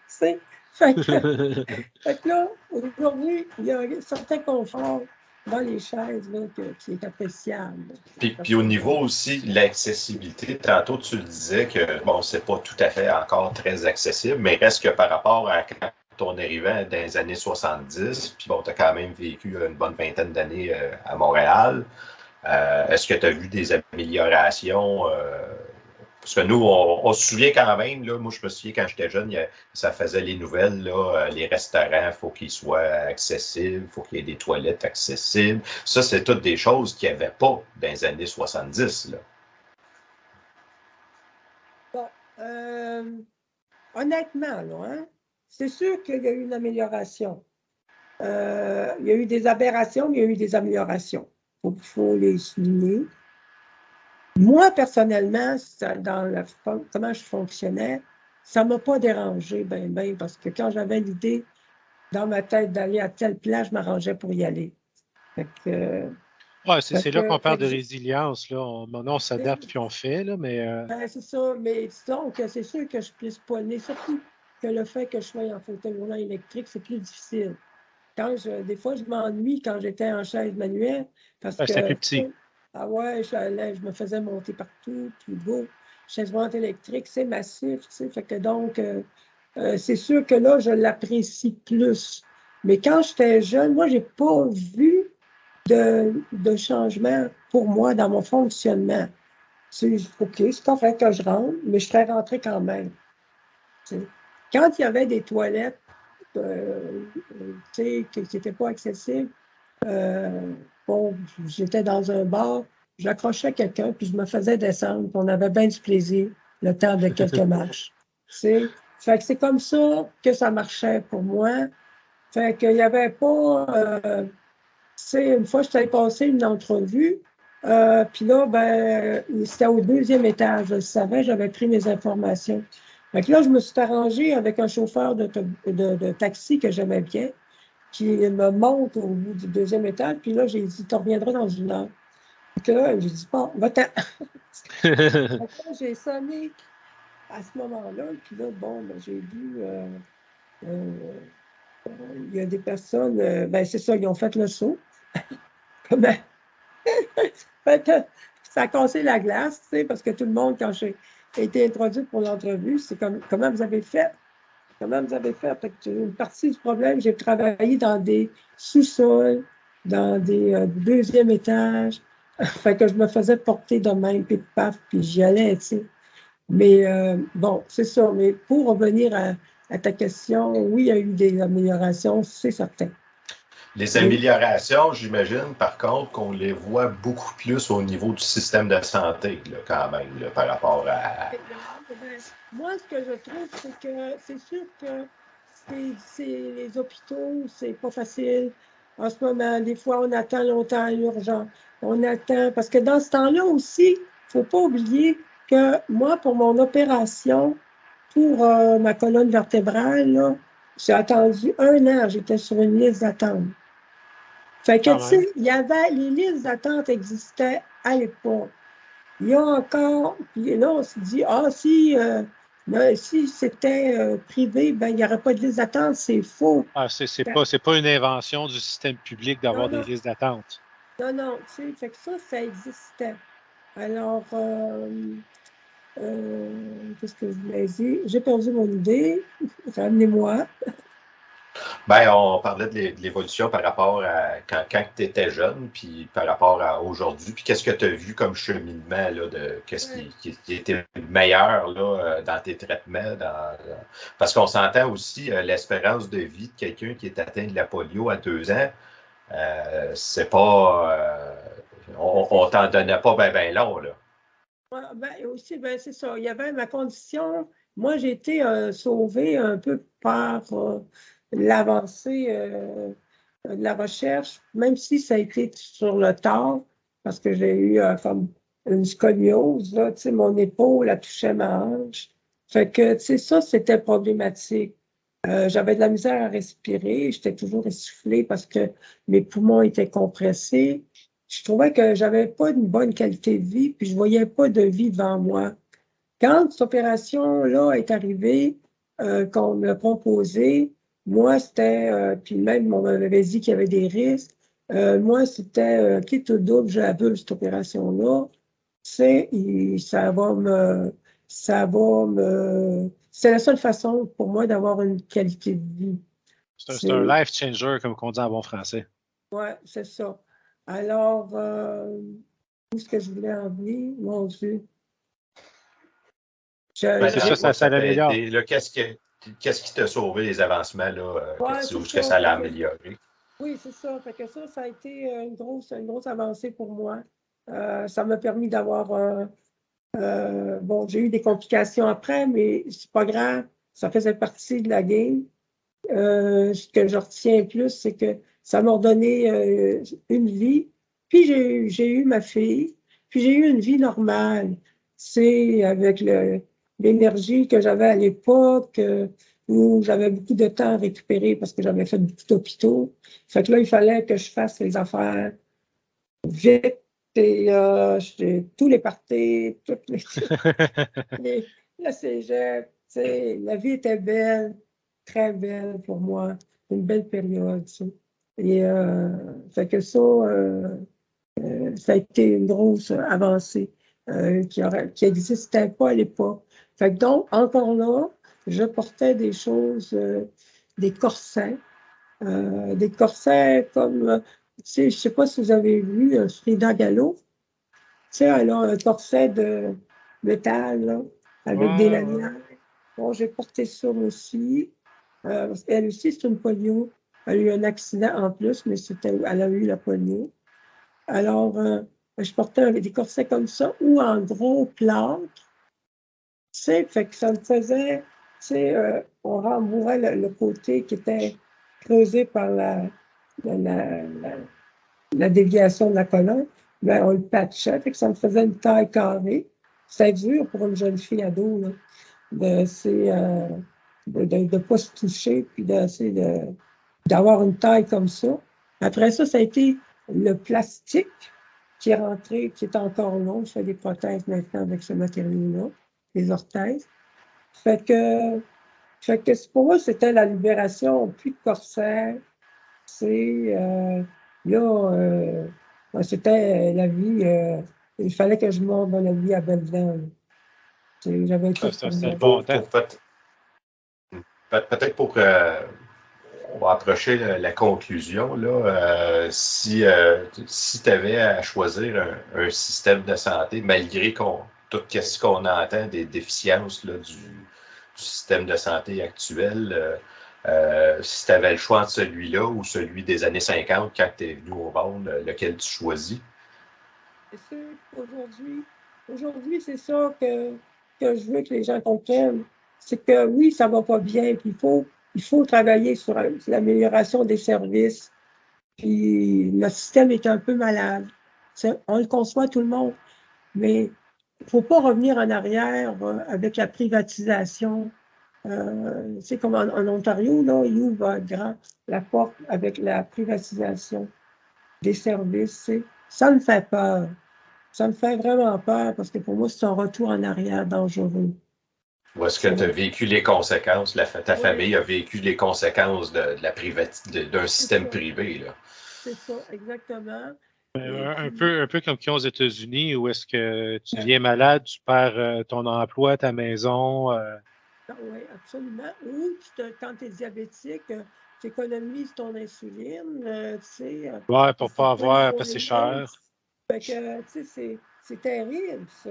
sais. Fait que là, aujourd'hui, il y a un certain confort dans les chaises là, qui est appréciable.
Puis au niveau aussi de l'accessibilité, tantôt tu le disais que, bon, c'est pas tout à fait encore très accessible, mais reste que par rapport à quand on arrivait dans les années 70, puis bon, tu as quand même vécu une bonne vingtaine d'années à Montréal. Est-ce que tu as vu des améliorations? Parce que nous, on se souvient quand même, là, moi je me souviens quand j'étais jeune, ça faisait les nouvelles, là, les restaurants, il faut qu'ils soient accessibles, il faut qu'il y ait des toilettes accessibles. Ça, c'est toutes des choses qu'il n'y avait pas dans les années 70. Là.
Bon, honnêtement, là, hein, c'est sûr qu'il y a eu une amélioration. Il y a eu des aberrations, mais il y a eu des améliorations. faut les souligner. Moi, personnellement, comment je fonctionnais, ça ne m'a pas dérangé, parce que quand j'avais l'idée dans ma tête d'aller à telle place, je m'arrangeais pour y aller.
C'est là qu'on parle de résilience. Là. On s'adapte puis on fait, là, mais...
c'est ça, mais donc, c'est sûr que je puisse pas aller, surtout que le fait que je sois en fauteuil roulant électrique, c'est plus difficile. Des fois, je m'ennuie quand j'étais en chaise manuelle, parce que...
C'était plus petit.
Ah ouais, je me faisais monter partout, puis beau. Chaise roulante électrique, c'est massif, tu sais, fait que donc, c'est sûr que là, je l'apprécie plus. Mais quand j'étais jeune, moi, j'ai pas vu de changement pour moi dans mon fonctionnement. OK, c'est pas fait que je rentre, mais je ferais rentrer quand même. T'sais. Quand il y avait des toilettes qui n'étaient pas accessibles, j'étais dans un bar, j'accrochais quelqu'un, puis je me faisais descendre, puis on avait bien du plaisir le temps de quelques marches. Fait que c'est comme ça que ça marchait pour moi. Fait qu'il n'y avait pas... une fois, je t'avais passé une entrevue, puis là, c'était au 2e étage. Je le savais, j'avais pris mes informations. Fait que là, je me suis arrangée avec un chauffeur de taxi que j'aimais bien, qui me monte au bout du 2e étage, puis là, j'ai dit, tu reviendras dans 1 heure. Fait que là, j'ai dit, bon, va-t'en. J'ai sonné à ce moment-là, puis là, j'ai vu... il y a des personnes, c'est ça, ils ont fait le saut. Ça a cassé la glace, tu sais, parce que tout le monde, quand j'ai été introduite pour l'entrevue, c'est comme, comment vous avez fait? Comment vous avez fait? Fait que une partie du problème, j'ai travaillé dans des sous-sols, dans des 2e étages. Fait que je me faisais porter de même, puis paf, puis j'y allais, tu sais. Mais c'est ça. Mais pour revenir à ta question, oui, il y a eu des améliorations, c'est certain.
Les améliorations, j'imagine, par contre, qu'on les voit beaucoup plus au niveau du système de santé, là, quand même, là, par rapport à...
Moi, ce que je trouve, c'est que c'est sûr que les hôpitaux, c'est pas facile. En ce moment, des fois, on attend longtemps à l'urgence. On attend, parce que dans ce temps-là aussi, il ne faut pas oublier que moi, pour mon opération, pour ma colonne vertébrale, là, j'ai attendu 1 an, j'étais sur une liste d'attente. Fait que, tu sais, il y avait, les listes d'attente existaient à l'époque. Il y a encore, puis là, on se dit, si c'était privé, il n'y aurait pas de liste d'attente, c'est faux.
C'est pas une invention du système public d'avoir des listes d'attente.
Non, tu sais, fait que ça existait. Alors, qu'est-ce que je voulais dire? J'ai perdu mon idée. Ramenez-moi.
On parlait de l'évolution par rapport à quand tu étais jeune, puis par rapport à aujourd'hui. Puis qu'est-ce que tu as vu comme cheminement, là, qu'est-ce qui était meilleur là, dans tes traitements? Parce qu'on s'entend aussi l'espérance de vie de quelqu'un qui est atteint de la polio à 2 ans. C'est pas... on t'en donnait pas bien long, là.
Aussi, c'est ça. Il y avait ma condition. Moi, j'ai été sauvée un peu par l'avancée de la recherche, même si ça a été sur le tard, parce que j'ai eu comme une scoliose, là, tu sais, mon épaule a touché ma hanche. Fait que, tu sais, ça, c'était problématique. J'avais de la misère à respirer, j'étais toujours essoufflée parce que mes poumons étaient compressés. Je trouvais que j'avais pas une bonne qualité de vie, puis je voyais pas de vie devant moi. Quand cette opération-là est arrivée, qu'on me l'a proposée, moi, c'était, puis même on m'avait dit qu'il y avait des risques, moi, c'était quitte au double, je la veux, cette opération-là. C'est la seule façon pour moi d'avoir une qualité de vie.
C'est un life changer, comme on dit en bon français.
Oui, c'est ça. Alors, où est-ce que je voulais en venir? Mon Dieu.
C'est ça l'améliore.
Qu'est-ce qui t'a sauvé les avancements, là, que ça l'a amélioré?
Oui, c'est ça. Fait que ça a été une grosse avancée pour moi. Ça m'a permis d'avoir j'ai eu des complications après, mais c'est pas grave. Ça faisait partie de la game. Ce que je retiens plus, c'est que ça m'a donné une vie, Puis j'ai eu ma fille, puis j'ai eu une vie normale. C'est avec l'énergie que j'avais à l'époque, où j'avais beaucoup de temps à récupérer parce que j'avais fait beaucoup d'hôpitaux. Fait que là, il fallait que je fasse les affaires vite. Et tous les parties, toutes le cégep, la vie était belle, très belle pour moi. Une belle période, ça. Et fait que ça a été une grosse avancée qui n'existait pas à l'époque. Fait que donc, encore là, je portais des choses, des corsets comme, tu sais, je ne sais pas si vous avez vu Frida Kahlo. Tu sais, elle a un corset de métal, là, avec des lanières. Bon, j'ai porté ça aussi. Elle aussi, c'est une polio. Elle a eu un accident en plus, mais elle a eu la polio. Alors, je portais des corsets comme ça ou en gros plâtre. Tu sais, fait que ça me faisait, tu sais, on rembourrait le côté qui était creusé par la déviation de la colonne. Ben, on le patchait, fait que ça me faisait une taille carrée. C'était dur pour une jeune fille ado, là, de pas se toucher, puis d'avoir une taille comme ça. Après ça, ça a été le plastique qui est rentré, qui est encore long. Je fais des prothèses maintenant avec ce matériau-là, les orthèses. Fait que pour moi, c'était la libération, plus de corset. C'était la vie. Il fallait que je monte dans la vie à Belle-Dent. J'avais tout
C'était le bon temps.
Peut-être pour on va approcher la conclusion. Là, si tu avais à choisir un système de santé, malgré tout ce qu'on entend des déficiences là, du système de santé actuel, si tu avais le choix entre celui-là ou celui des années 50 quand tu es venu au monde, lequel tu choisis?
Aujourd'hui, c'est ça que je veux que les gens comprennent. C'est que oui, ça ne va pas bien, puis il faut travailler sur l'amélioration des services. Puis notre système est un peu malade. On le conçoit tout le monde, mais il ne faut pas revenir en arrière avec la privatisation. C'est comme en Ontario, là, il ouvre la porte avec la privatisation des services. Ça me fait peur. Ça me fait vraiment peur parce que pour moi, c'est un retour en arrière dangereux.
Ou est-ce que tu as vécu les conséquences, ta famille a vécu les conséquences d'un système privé? Là.
C'est ça, exactement.
Un peu comme qu'ils ont aux États-Unis, où est-ce que tu deviens malade, tu perds ton emploi, ta maison.
Oui, absolument. Ou quand tu es diabétique, tu économises ton insuline, tu sais.
Ouais, pour pas avoir passé cher.
Fait que, tu sais, c'est terrible, ça.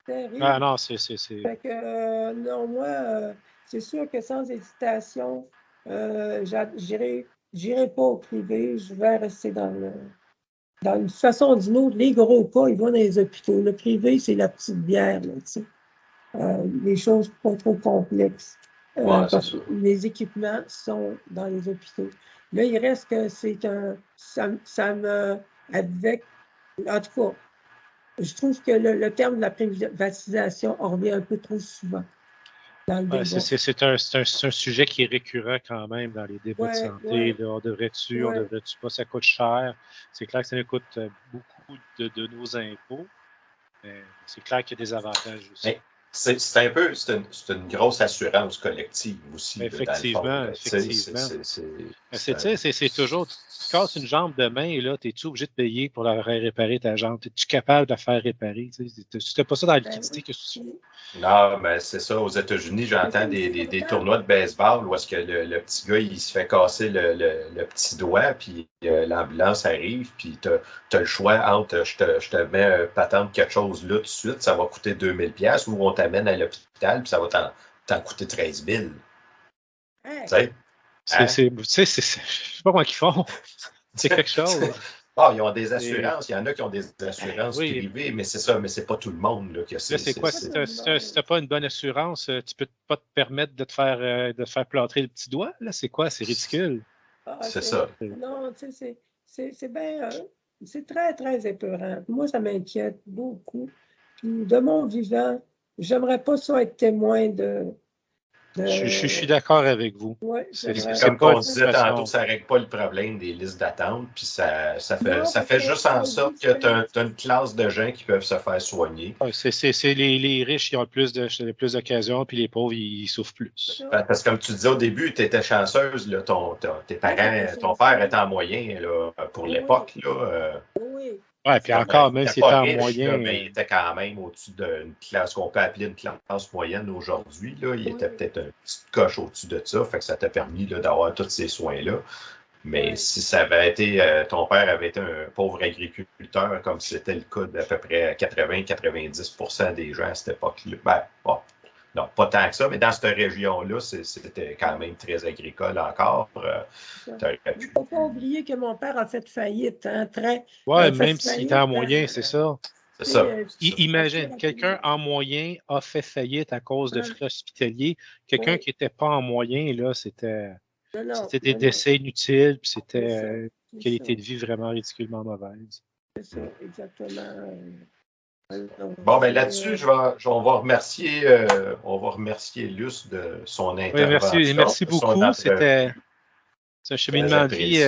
Terrible.
Ah non, c'est.
Fait que, non, moi, c'est sûr que sans hésitation, j'irai pas au privé, je vais rester dans une façon ou d'une autre. Les gros cas, ils vont dans les hôpitaux. Le privé, c'est la petite bière, là, tu sais. Les choses pas trop complexes. Parce que les équipements sont dans les hôpitaux. Là, il reste que en tout cas, je trouve que le terme de la privatisation en revient un peu trop souvent dans le débat.
C'est un sujet qui est récurrent quand même dans les débats de santé.
Ouais.
Là, on devrait-tu pas, ça coûte cher. C'est clair que ça nous coûte beaucoup de nos impôts, mais c'est clair qu'il y a des avantages aussi.
Mais c'est un peu, c'est une grosse assurance collective aussi.
Effectivement. C'est toujours, tu casses une jambe demain et là, es-tu obligé de payer pour la réparer ta jambe? Es-tu capable de la faire réparer? C'était pas ça dans la liquidité que tu fais.
Non, mais c'est ça. Aux États-Unis, j'entends des tournois de baseball où est-ce que le petit gars, il se fait casser le petit doigt, puis l'ambulance arrive, puis tu as le choix entre je te mets patente quelque chose là tout de suite, ça va coûter 2000$, ou on t'amène à l'hôpital, puis ça va t'en coûter 13 000.
Hey.
Je sais pas comment ils font. C'est quelque chose.
Ils ont des assurances. Il y en a qui ont des assurances privées, mais c'est ça, mais c'est pas tout le monde là, qui a ça.
Là, c'est quoi? Si tu n'as pas une bonne assurance, tu peux pas te permettre de te faire plâtrer le petit doigt? Là, c'est quoi? C'est ridicule.
C'est ça.
Non, tu sais, c'est bien. C'est très, très épeurant. Moi, ça m'inquiète beaucoup. Puis de mon vivant, j'aimerais pas ça être témoin de...
Je suis d'accord avec vous.
Ouais,
Comme on disait tantôt, ça ne règle pas le problème des listes d'attente, puis ça fait juste en sorte que tu as une classe de gens qui peuvent se faire soigner.
C'est les riches qui ont plus d'occasions, puis les pauvres, ils souffrent plus.
Parce que comme tu disais au début, tu étais chanceuse, là, tes parents, ton père était en moyen là, pour l'époque.
Oui.
Oui, puis encore, même s'il était en moyen.
Là, mais il était quand même au-dessus d'une classe qu'on peut appeler une classe moyenne aujourd'hui. Il était peut-être une petite coche au-dessus de ça, fait que ça t'a permis d'avoir tous ces soins-là. Mais si ça avait été, ton père avait été un pauvre agriculteur, comme c'était le cas d'à peu près 80-90% des gens à cette époque-là, non, pas tant que ça, mais dans cette région-là, c'était quand même très agricole encore.
Il ne faut pas oublier que mon père a fait faillite. Hein,
oui, même s'il était en moyen, c'est ça.
C'est ça.
Imagine, quelqu'un en moyen a fait faillite à cause de frais hospitaliers. Quelqu'un qui n'était pas en moyen, là, c'était des décès inutiles, puis c'était une qualité de vie vraiment ridiculement mauvaise.
C'est ça, exactement.
Bon, ben là-dessus, on va remercier Luce de son intervention.
Oui, merci beaucoup. C'est un cheminement de vie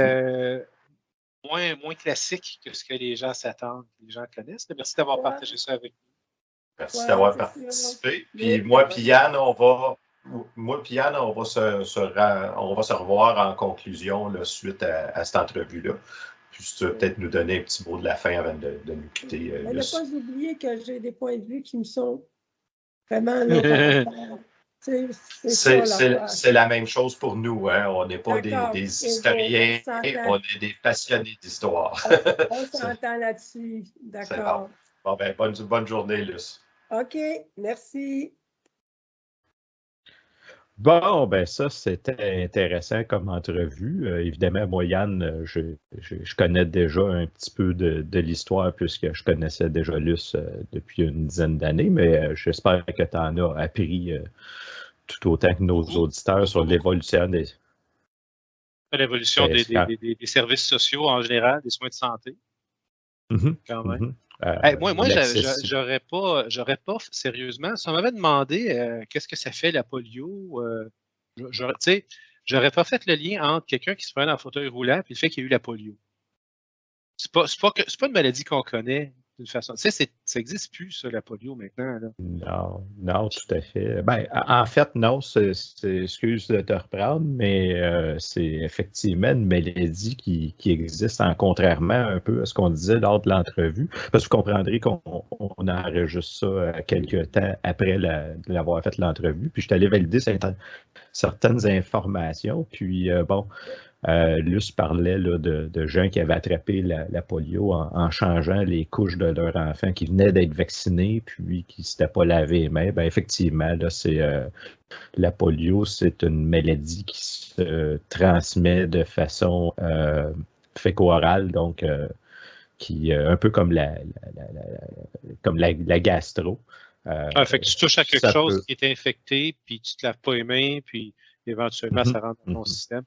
moins classique que ce que les gens s'attendent, les gens connaissent. Merci d'avoir partagé ça avec nous.
Merci d'avoir participé. Puis moi et Yann, on va se revoir en conclusion là, suite à cette entrevue-là. Puis tu vas peut-être nous donner un petit mot de la fin avant de nous quitter.
Ne pas oublier que j'ai des points de vue qui me sont vraiment...
C'est la même chose pour nous. Hein? On n'est pas des historiens, on est des passionnés d'histoire.
On s'entend là-dessus. D'accord.
Bon, ben, bonne journée, Luce.
OK, merci.
Bon, ben ça, c'était intéressant comme entrevue. Évidemment, moi, Yann, je connais déjà un petit peu de l'histoire puisque je connaissais déjà Luce depuis une dizaine d'années, mais j'espère que tu en as appris tout autant que nos auditeurs sur l'évolution des
services sociaux en général, des soins de santé. Quand même. Moi, j'aurais pas, sérieusement, si on m'avait demandé qu'est-ce que ça fait la polio, j'aurais pas fait le lien entre quelqu'un qui se prend dans un fauteuil roulant et le fait qu'il y a eu la polio. C'est pas une maladie qu'on connaît d'une façon. Ça n'existe plus, ça, la polio, maintenant. Là.
Non, tout à fait. Ben, en fait, non, excuse de te reprendre, mais c'est effectivement une maladie qui existe, contrairement un peu à ce qu'on disait lors de l'entrevue. Parce que vous comprendrez qu'on enregistre ça quelques temps après l'avoir fait l'entrevue. Puis je suis allé valider certaines informations. Puis Luce parlait là, de gens qui avaient attrapé la polio en changeant les couches de leurs enfants qui venaient d'être vaccinés puis qui ne s'étaient pas lavé les mains. Ben, effectivement, là, la polio, c'est une maladie qui se transmet de façon féco-orale, donc qui un peu comme la gastro.
Fait que tu touches à quelque chose qui est infecté, puis tu ne te laves pas les mains, puis éventuellement, ça rentre dans ton système.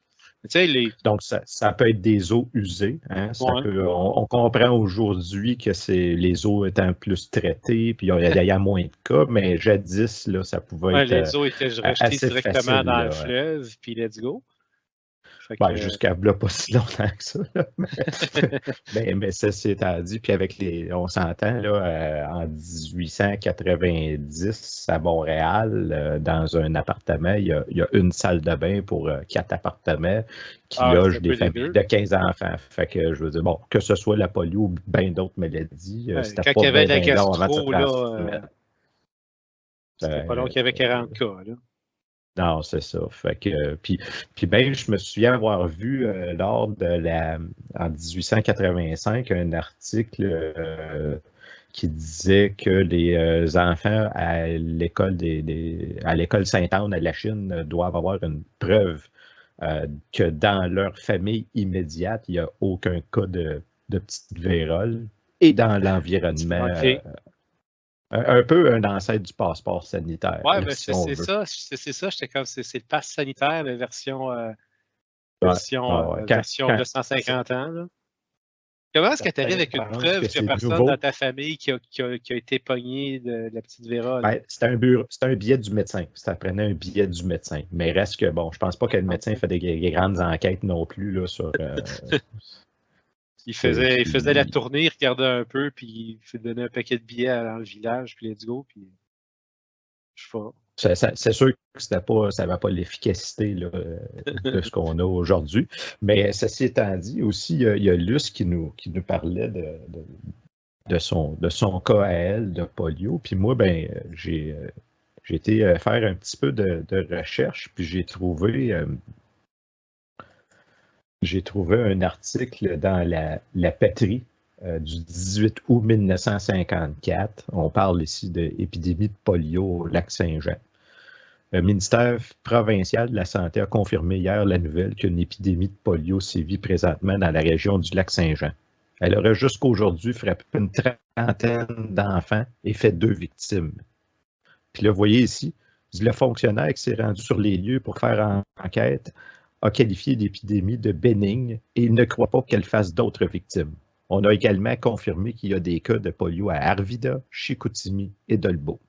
Donc, ça peut être des eaux usées. Hein? On comprend aujourd'hui que les eaux étant plus traitées, puis il y a moins de cas, mais jadis, là, ça pouvait être
les eaux étaient rejetées directement facile, dans le fleuve, puis let's go.
Jusqu'à là, pas si longtemps que ça. mais ça, c'est dit. Puis on s'entend, là, en 1890, à Montréal, dans un appartement, il y a une salle de bain pour 4 appartements qui logent des familles de 15 enfants. Fait que, je veux dire, bon, que ce soit la polio ou bien d'autres maladies, c'était pas bien long avant de se transmettre.
C'était pas long qu'il y avait 40 cas, là.
Non, c'est ça. Fait que, puis même, je me souviens avoir vu lors en 1885 un article qui disait que les enfants à l'école Sainte-Anne à la Chine doivent avoir une preuve que dans leur famille immédiate, il n'y a aucun cas de petite vérole et dans l'environnement. Un peu un ancêtre du passeport sanitaire.
Oui, mais c'est ça. J'étais comme, c'est le pass sanitaire, mais version 250 ans. Là. Comment est-ce que tu arrives
Certains
avec une
pensent
preuve
que
qu'il n'y
c'est
a personne
nouveau.
dans ta famille qui a été pogné de la petite Véra? Là?
Ben, c'était un billet du médecin. Ça prenait un billet du médecin. Mais reste que, bon, je pense pas que le médecin fait des grandes enquêtes non plus là, sur.
Il faisait la tournée, il regardait un peu, puis il fait donner un paquet de billets dans le village, puis let's go, puis je sais pas.
C'est sûr que ça n'avait pas l'efficacité là, de ce qu'on a aujourd'hui. Mais ceci étant dit, aussi, il y a Luce qui nous parlait de son cas à elle, de polio. Puis moi, ben, j'ai été faire un petit peu de recherche, puis j'ai trouvé un article dans la Patrie du 18 août 1954. On parle ici de l'épidémie de polio au Lac-Saint-Jean. Le ministère provincial de la Santé a confirmé hier la nouvelle qu'une épidémie de polio sévit présentement dans la région du Lac-Saint-Jean. Elle aurait jusqu'à aujourd'hui frappé une trentaine d'enfants et fait 2 victimes. Puis là, vous voyez ici, le fonctionnaire qui s'est rendu sur les lieux pour faire enquête a qualifié l'épidémie de bénigne et il ne croit pas qu'elle fasse d'autres victimes. On a également confirmé qu'il y a des cas de polio à Arvida, Chicoutimi et Dolbeau.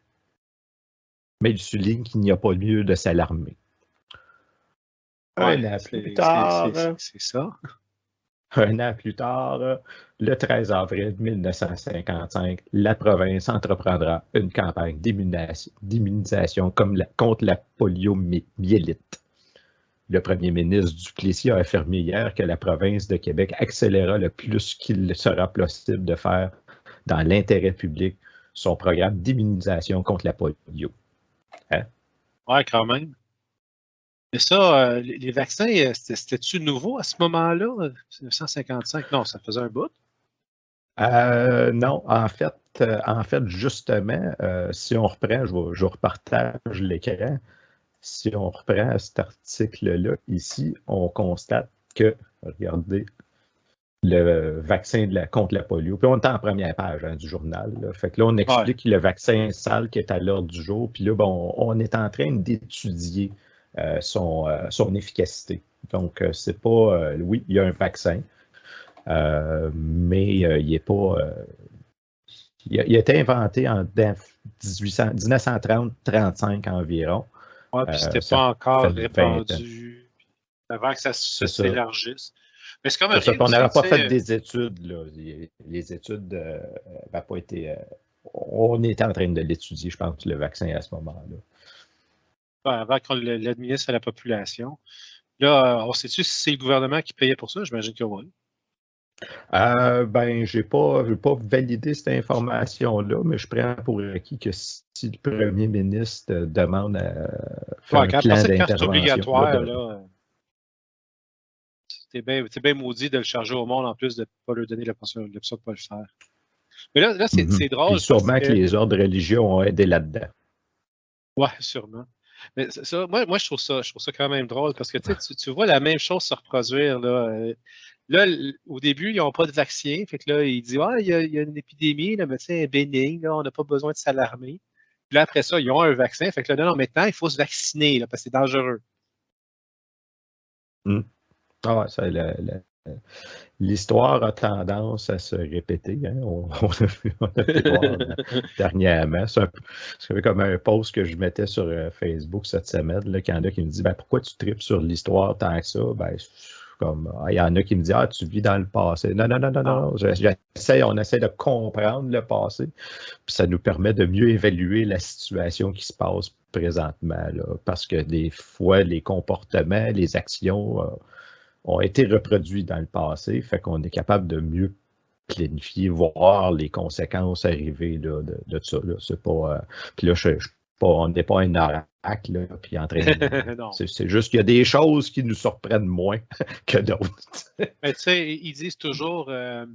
Mais il souligne qu'il n'y a pas lieu de s'alarmer.
Ouais,
un an plus tard,
c'est ça.
Un an plus tard, le 13 avril 1955, la province entreprendra une campagne d'immunisation contre la poliomyélite. Le premier ministre Duplessis a affirmé hier que la province de Québec accélérera le plus qu'il sera possible de faire dans l'intérêt public son programme d'immunisation contre la polio. Hein?
Ouais, quand même. Mais ça, les vaccins, c'était-tu nouveau à ce moment-là, 1955? Non, ça faisait un bout.
Non, en fait, justement, si on reprend, je repartage l'écran. Si on reprend cet article-là, ici, on constate que, regardez, le vaccin contre la polio, puis on est en première page du journal. Là. Fait que là, on explique le vaccin sale qui est à l'ordre du jour, puis là, bon, on est en train d'étudier son efficacité. Donc, c'est pas, oui, il y a un vaccin, mais il n'est pas. Il a été inventé en 1930-35 environ.
Oui, puis c'était pas encore répandu avant que ça s'élargisse. Mais c'est comme
on n'avait pas fait des études. Là. Les études n'avaient pas été. On était en train de l'étudier, je pense, le vaccin à ce moment-là.
Avant qu'on l'administre à la population. Là, on sait-tu si c'est le gouvernement qui payait pour ça? J'imagine que oui.
Ben, je n'ai pas validé cette information-là, mais je prends pour acquis que si le premier ministre demande à faire un plan d'intervention.
Quand c'est obligatoire, là, c'est bien maudit de le charger au monde en plus de ne pas leur donner l'option de ne pas le faire. Mais là c'est drôle.
Puis sûrement que les ordres religieux ont aidé là-dedans.
Oui, sûrement. Mais ça, moi je trouve ça quand même drôle parce que tu vois la même chose se reproduire. Là, au début, ils n'ont pas de vaccin. Fait que là, ils disent il y a une épidémie, le médecin est bénigne, là, on n'a pas besoin de s'alarmer. Puis là, après ça, ils ont un vaccin. Fait que là, non, maintenant, il faut se vacciner là, parce que c'est dangereux.
Ah, ça, l'histoire a tendance à se répéter. Hein? On a pu voir dernièrement. C'est comme un post que je mettais sur Facebook cette semaine. Là, qu'il y en a qui me disent pourquoi tu tripes sur l'histoire tant que ça? Il y en a qui me disent tu vis dans le passé. Non. On essaie de comprendre le passé, puis ça nous permet de mieux évaluer la situation qui se passe présentement. Là, parce que des fois, les comportements, les actions ont été reproduits dans le passé, fait qu'on est capable de mieux planifier, voir les conséquences arriver là, de ça. Là. C'est pas. Puis là, on n'est pas un oracle, là, puis en train de. c'est juste qu'il y a des choses qui nous surprennent moins que d'autres.
Mais tu sais, ils disent toujours que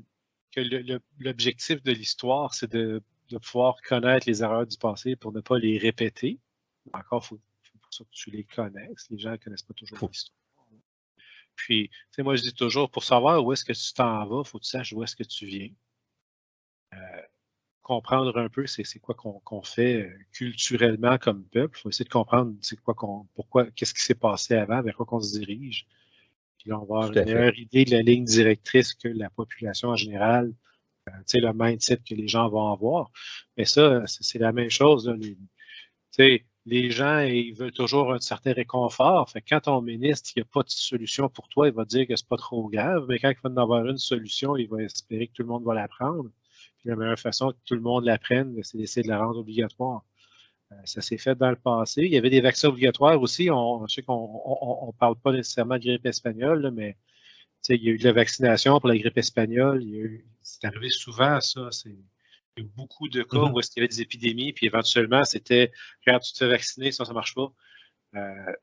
l'objectif de l'histoire, c'est de pouvoir connaître les erreurs du passé pour ne pas les répéter. Encore, il faut pour ça que tu les connaisses. Les gens ne connaissent pas toujours l'histoire. Puis, tu sais, moi, je dis toujours, pour savoir où est-ce que tu t'en vas, il faut que tu saches où est-ce que tu viens. Comprendre un peu c'est quoi qu'on fait culturellement comme peuple. Il faut essayer de comprendre c'est quoi pourquoi, qu'est-ce qui s'est passé avant, vers quoi qu'on se dirige. Puis là, on va avoir
Tout à
une
fait.
meilleure idée de la ligne directrice que la population en général, le mindset que les gens vont avoir. Mais ça, c'est la même chose. Là, les gens, ils veulent toujours un certain réconfort. Fait que quand ton ministre, il n'y a pas de solution pour toi, il va dire que c'est pas trop grave. Mais quand il va en avoir une solution, il va espérer que tout le monde va la prendre. Puis la meilleure façon que tout le monde la prenne, c'est d'essayer de la rendre obligatoire. Ça s'est fait dans le passé. Il y avait des vaccins obligatoires aussi. Je sais qu'on ne parle pas nécessairement de grippe espagnole, là, mais il y a eu de la vaccination pour la grippe espagnole. C'est arrivé souvent, ça. Il y a eu beaucoup de cas où il y avait des épidémies, puis éventuellement, c'était quand tu te fais vacciner, ça ne marche pas.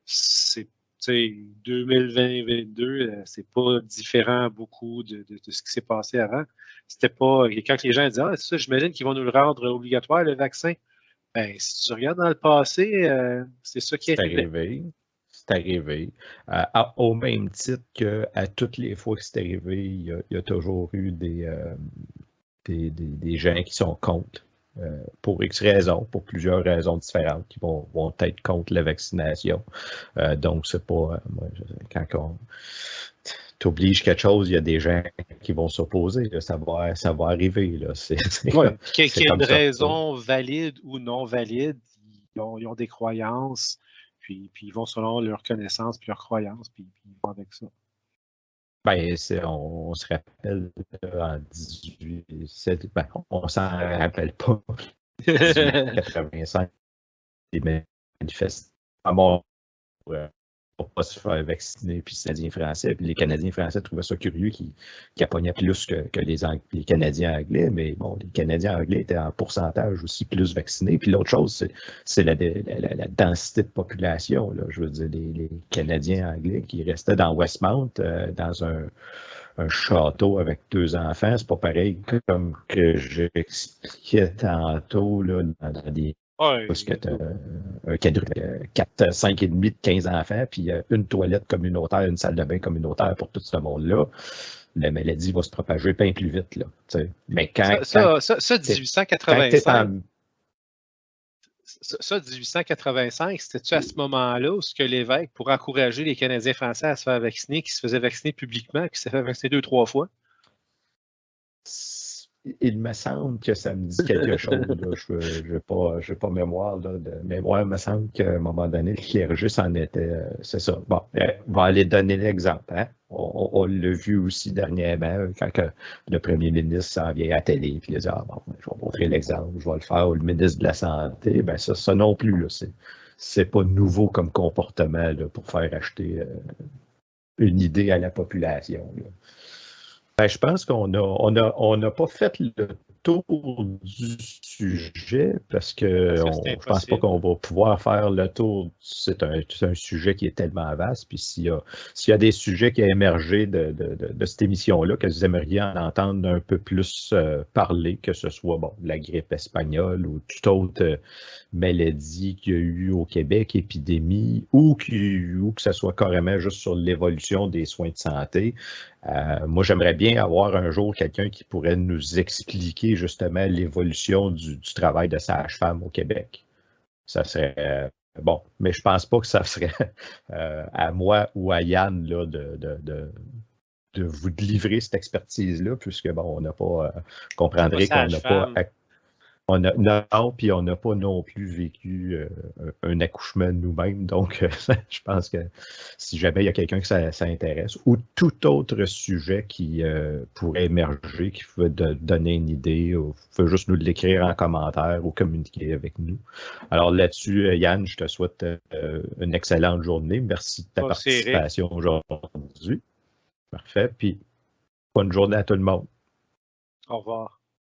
C'est 2020-2022, c'est pas différent beaucoup de ce qui s'est passé avant. C'était pas. Quand les gens disaient c'est ça, j'imagine qu'ils vont nous le rendre obligatoire, le vaccin. Ben, si tu regardes dans le passé, c'est ça qui est arrivé.
C'est arrivé. Au même titre qu'à toutes les fois que c'est arrivé, il y a toujours eu des gens qui sont contre, pour X raisons, pour plusieurs raisons différentes, qui vont être contre la vaccination. Donc, c'est pas... quand tu obliges quelque chose, il y a des gens qui vont s'opposer. Là, ça va arriver. Là.
Qu'il y ait une raison valide ou non valide, ils ont des croyances, puis ils vont selon leurs connaissances puis leurs croyances, puis ils vont avec ça.
Ben, on se rappelle en 18... on s'en rappelle pas. 1885, les manifestants à mort pour ne pas se faire vacciner, puis les Canadiens français. Puis les Canadiens français trouvaient ça curieux qu'ils appognaient plus que les Canadiens anglais, mais bon, les Canadiens anglais étaient en pourcentage aussi plus vaccinés. Puis l'autre chose, c'est la densité de population. Là. Je veux dire, les Canadiens anglais qui restaient dans Westmount, dans un château avec 2 enfants, c'est pas pareil comme que j'expliquais tantôt là, dans des... Parce que tu as un cadre 4, 5 et demi de 15 enfants, puis une toilette communautaire, une salle de bain communautaire pour tout ce monde-là, la maladie va se propager bien plus vite. Là, mais quand
1885, ça, 1885, c'était-tu à ce moment-là où ce que l'évêque, pour encourager les Canadiens français à se faire vacciner, qui se faisaient vacciner publiquement, puis s'est fait vacciner 2-3 fois?
Il me semble que ça me dit quelque chose. Je n'ai pas mémoire. Mais moi, il me semble qu'à un moment donné, le clergé s'en était. C'est ça. Bon, on va aller donner l'exemple. Hein? On l'a vu aussi dernièrement, quand le premier ministre s'en vient à la télé, puis il a dit je vais montrer l'exemple, je vais le faire, ou le ministre de la Santé. Ben ça non plus. C'est pas nouveau comme comportement là, pour faire acheter une idée à la population. Là. Ben, je pense qu'on n'a pas fait le tour du sujet parce que je pense pas qu'on va pouvoir faire le tour. C'est un sujet qui est tellement vaste. Puis s'il y a des sujets qui ont émergé de cette émission-là, que vous aimeriez en entendre un peu plus parler, que ce soit la grippe espagnole ou toute autre maladie qu'il y a eu au Québec, épidémie, ou que ce soit carrément juste sur l'évolution des soins de santé. Moi, j'aimerais bien avoir un jour quelqu'un qui pourrait nous expliquer justement l'évolution du travail de sage-femme au Québec. Ça serait bon, mais je pense pas que ça serait à moi ou à Yann là, de vous livrer cette expertise-là, puisque on n'a pas, comprendrez qu'on n'a pas... Puis on n'a pas non plus vécu un accouchement nous-mêmes. Donc, je pense que si jamais il y a quelqu'un que ça intéresse, ou tout autre sujet qui pourrait émerger, qui veut donner une idée, ou veut juste nous l'écrire en commentaire ou communiquer avec nous. Alors là-dessus, Yann, je te souhaite une excellente journée. Merci de ta participation aujourd'hui. Parfait. Puis, bonne journée à tout le monde.
Au revoir.